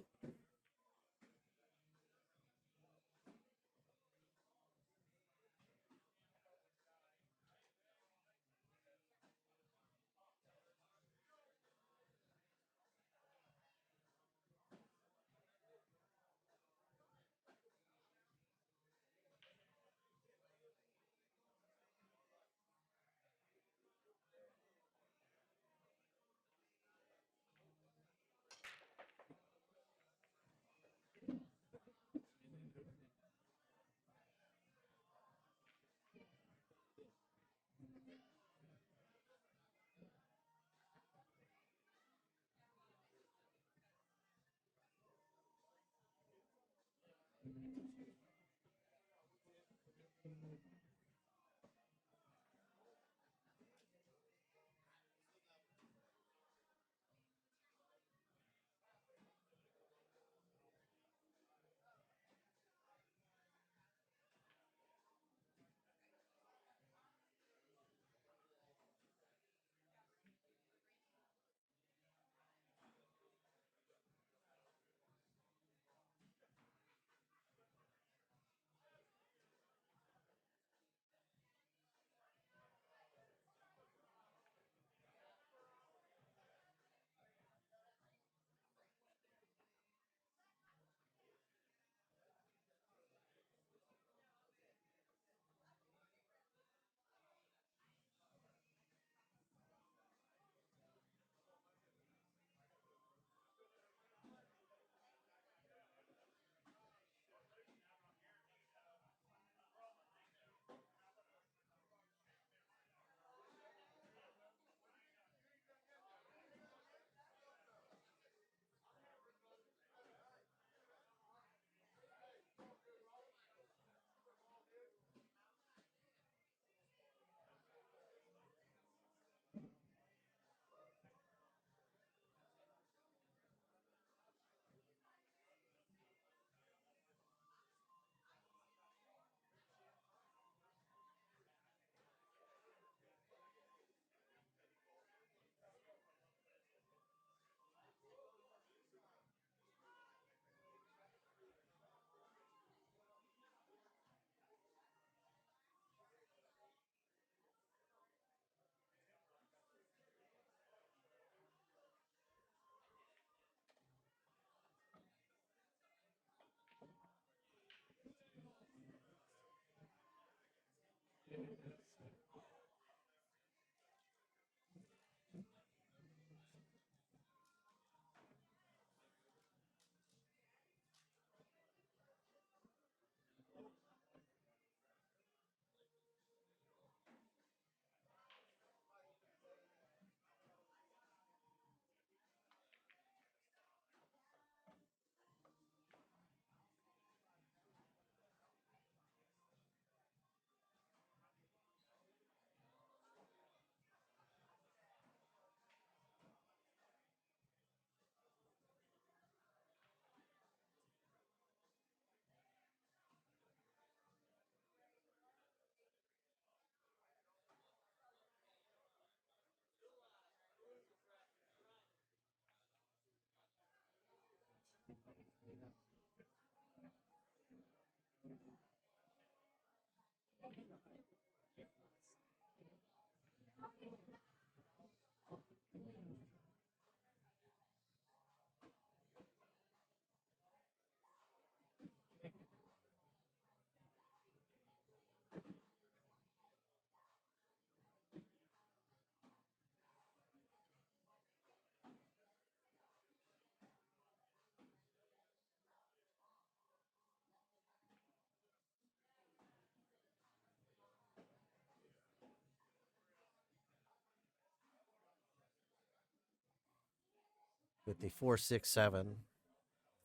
With the 4-6-7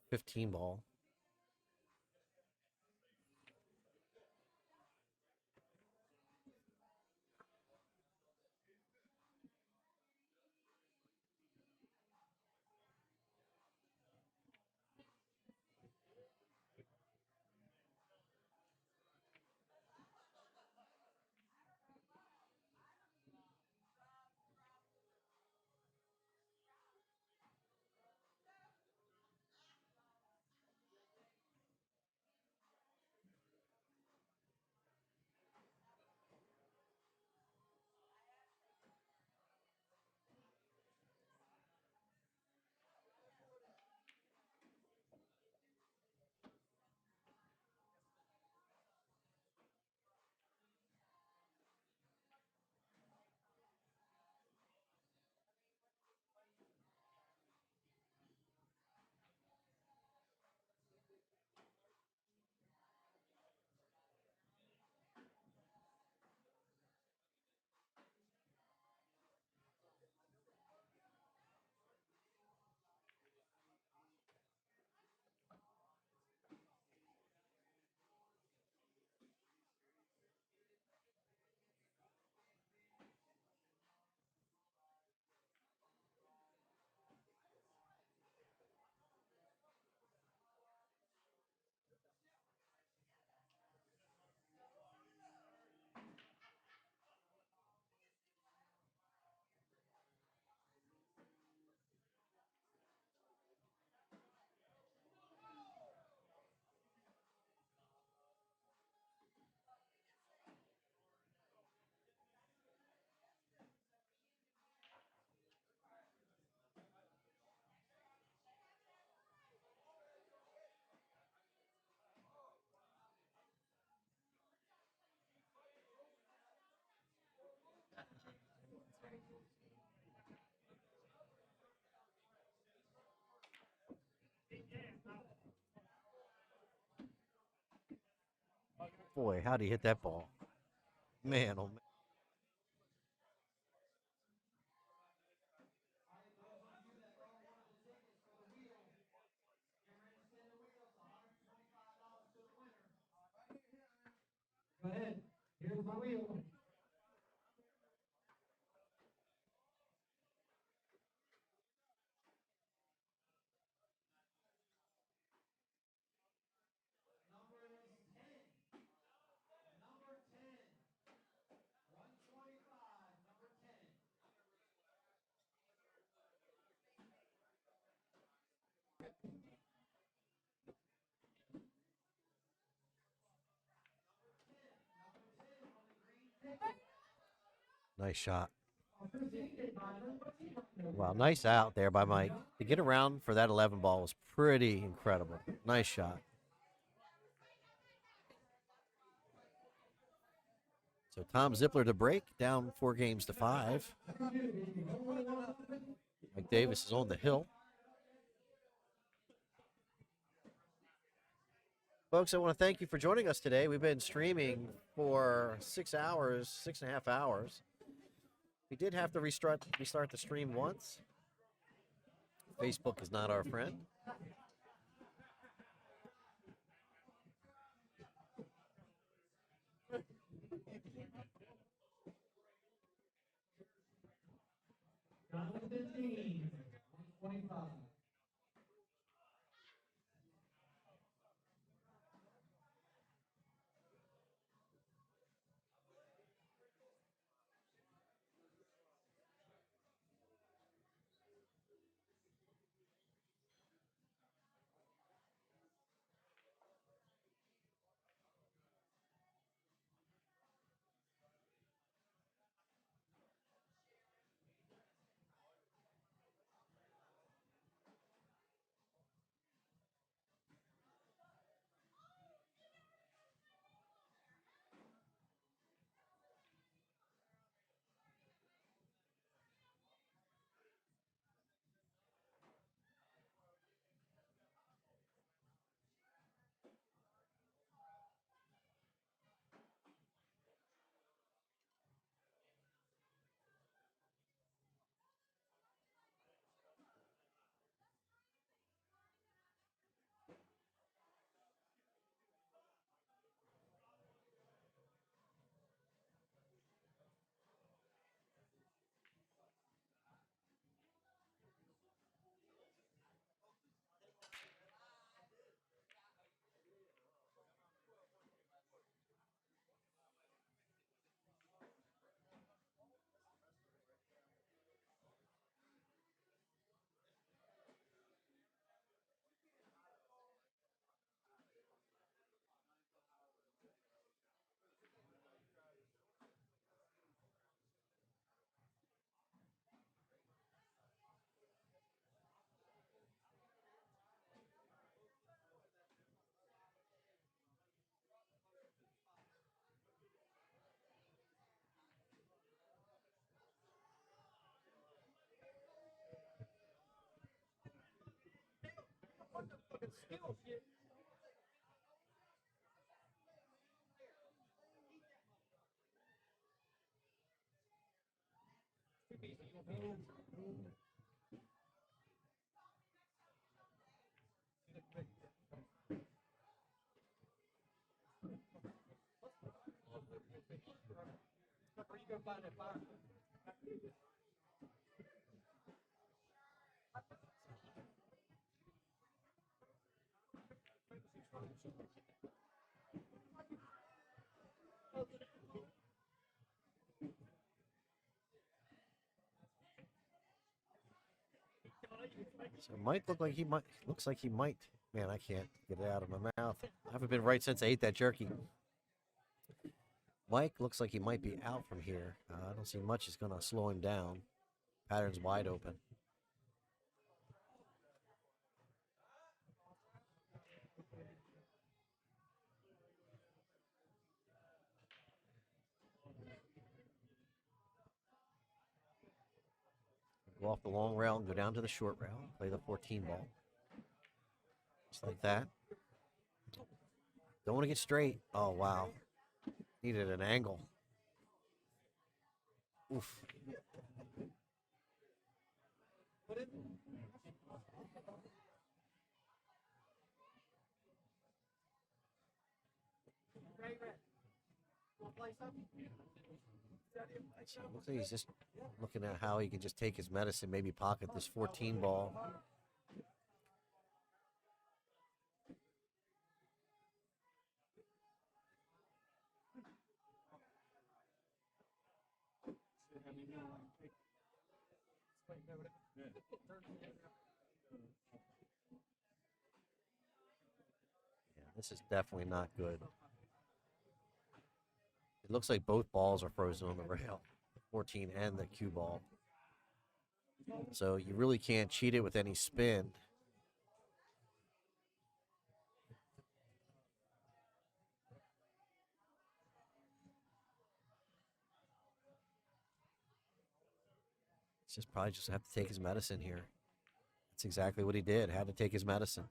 15 ball. Boy, how'd he hit that ball? Man, oh man. Go ahead. Here's the wheel. Nice shot. Wow, nice out there by Mike. To get around for that 11 ball was pretty incredible. Nice shot. So Tom Zippler to break, down 4-5. Mike Davis is on the hill. Folks, I want to thank you for joining us today. We've been streaming for 6 hours, 6.5 hours. We did have to restart the stream once. Facebook is not our friend. So it might look like he might. Looks like he might. Man, I can't get it out of my mouth. I haven't been right since I ate that jerky. Mike looks like he might be out from here. I don't see much is going to slow him down. Pattern's wide open. Go off the long rail and go down to the short rail. Play the 14 ball. Just like that. Don't want to get straight. Oh, wow. Needed an angle. Oof. So it looks like he's just looking at how he can just take his medicine, maybe pocket this 14 ball. Yeah, this is definitely not good. It looks like both balls are frozen on the rail, 14 and the cue ball. So you really can't cheat it with any spin. It's just probably just have to take his medicine here. That's exactly what he did. Had to take his medicine.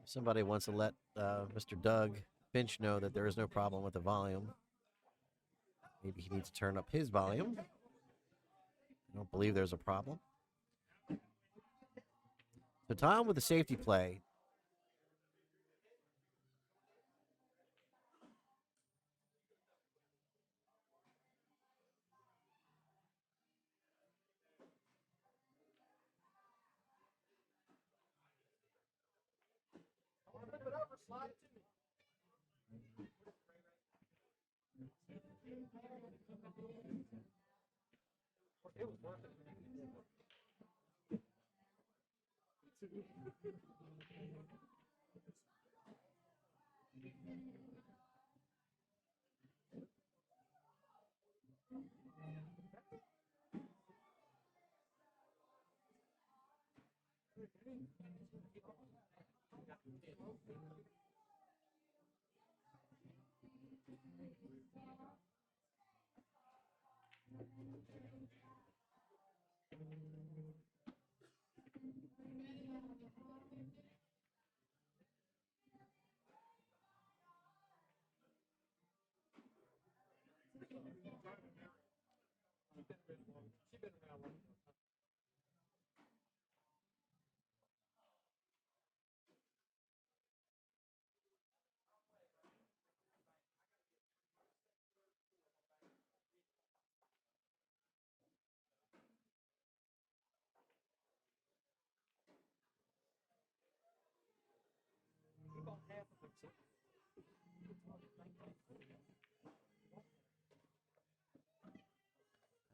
Somebody wants to let Mr. Doug Finch know that there is no problem with the volume. Maybe he needs to turn up his volume. I don't believe there's a problem. So Tom with the safety play.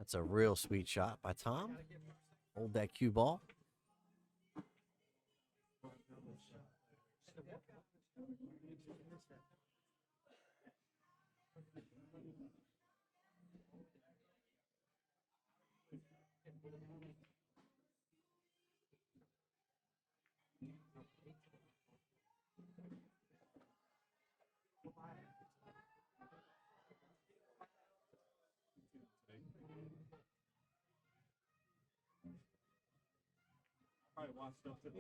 That's a real sweet shot by Tom. Hold that cue ball. Probably watched stuff that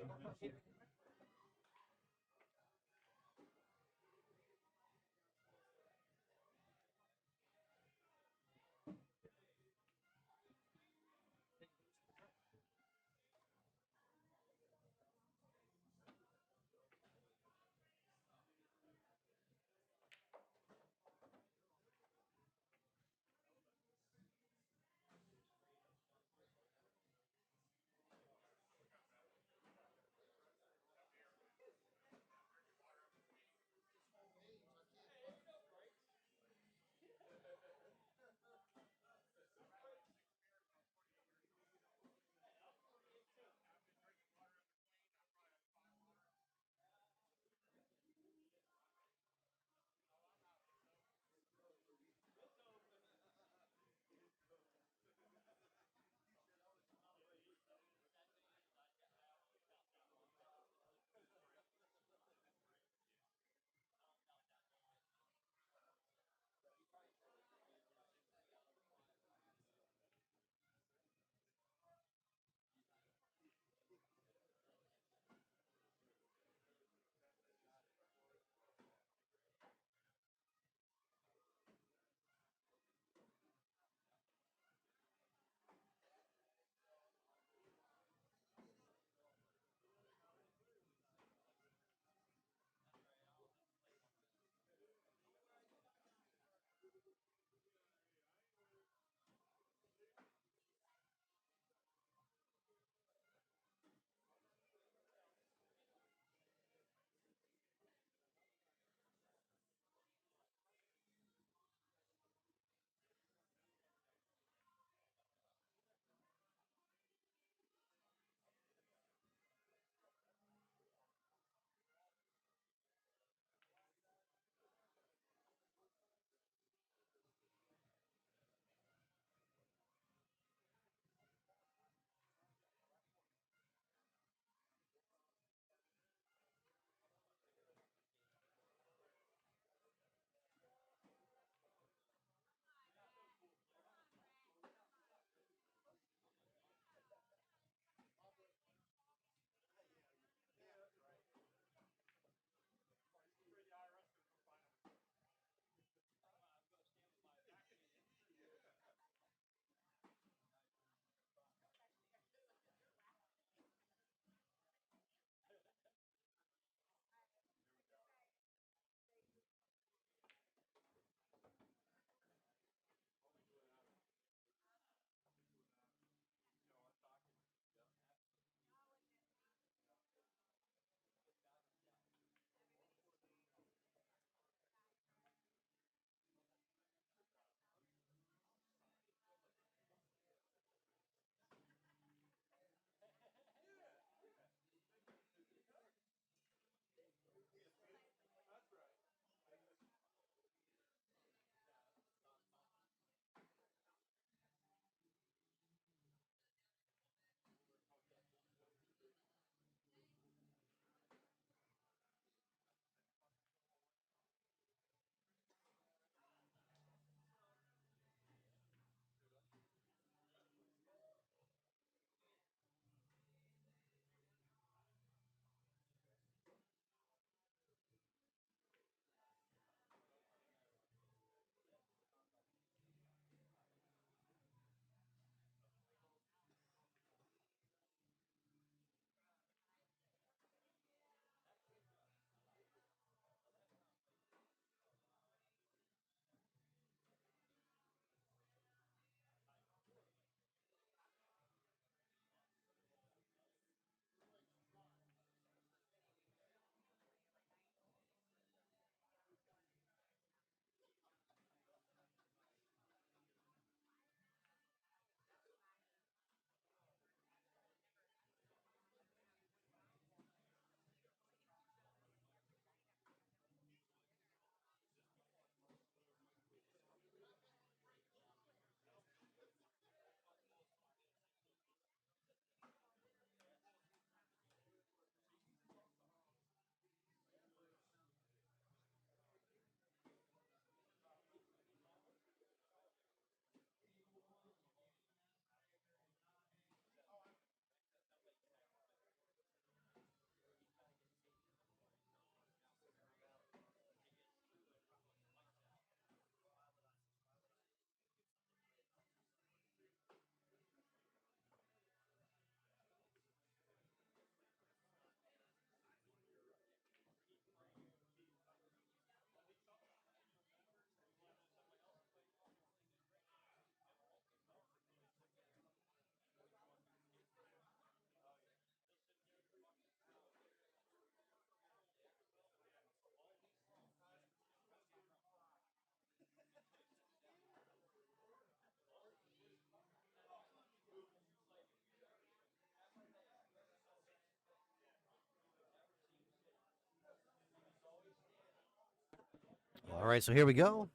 All right, so here we go.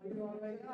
He's being nice.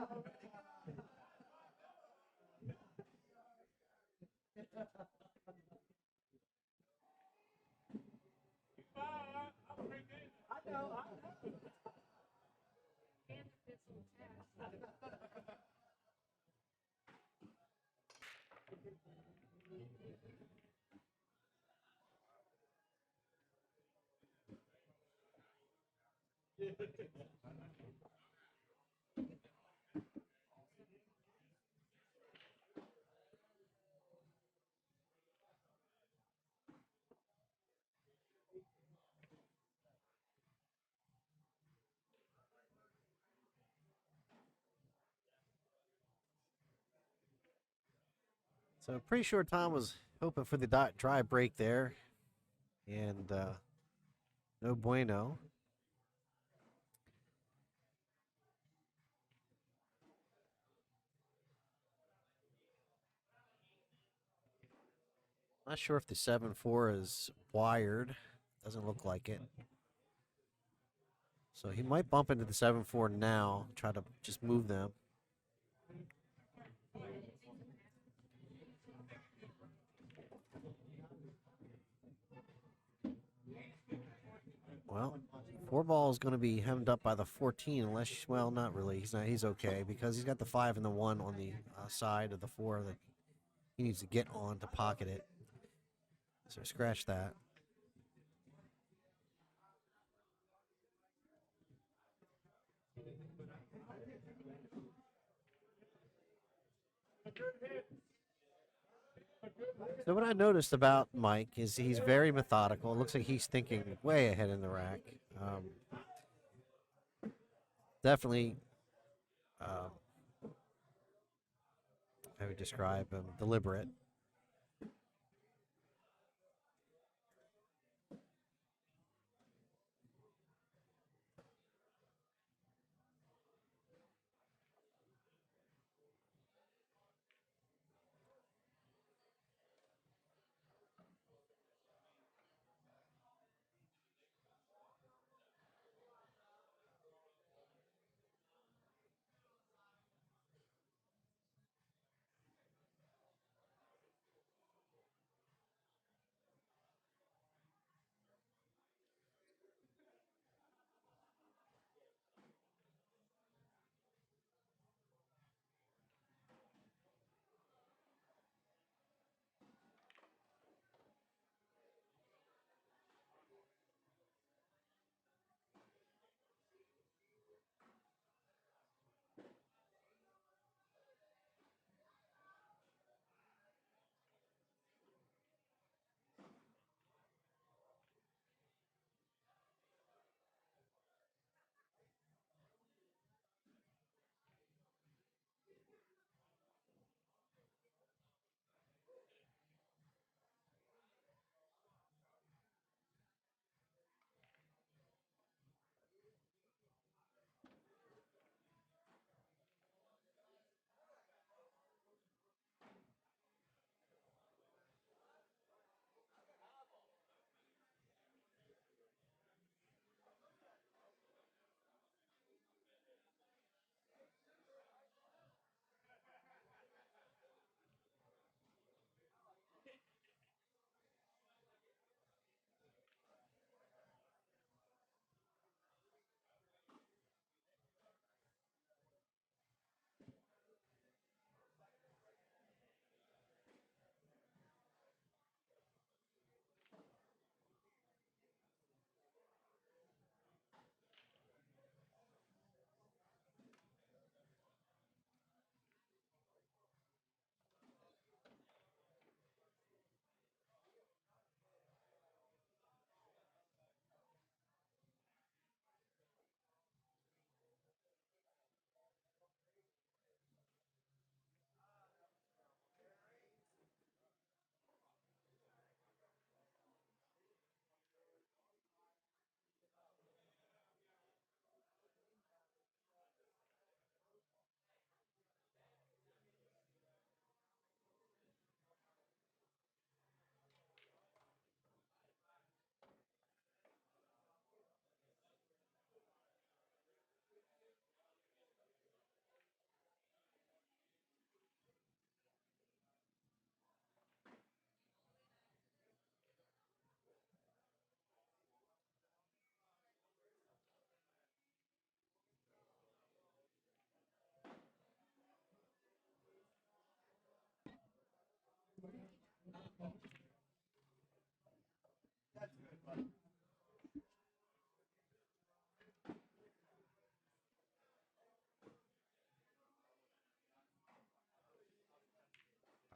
So pretty sure Tom was hoping for the dry break there, and no bueno. Not sure if the 7-4 is wired. Doesn't look like it. So he might bump into the 7-4 now, try to just move them. Well, 4-ball is going to be hemmed up by the 14, unless, well, not really. He's okay because he's got the 5 and the 1 on the side of the 4 that he needs to get on to pocket it. So scratch that. So what I noticed about Mike is he's very methodical. It looks like he's thinking way ahead in the rack. Definitely, I would describe him deliberate.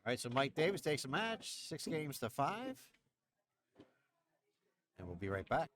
right, so Mike Davis takes a match, 6 games to 5. And we'll be right back.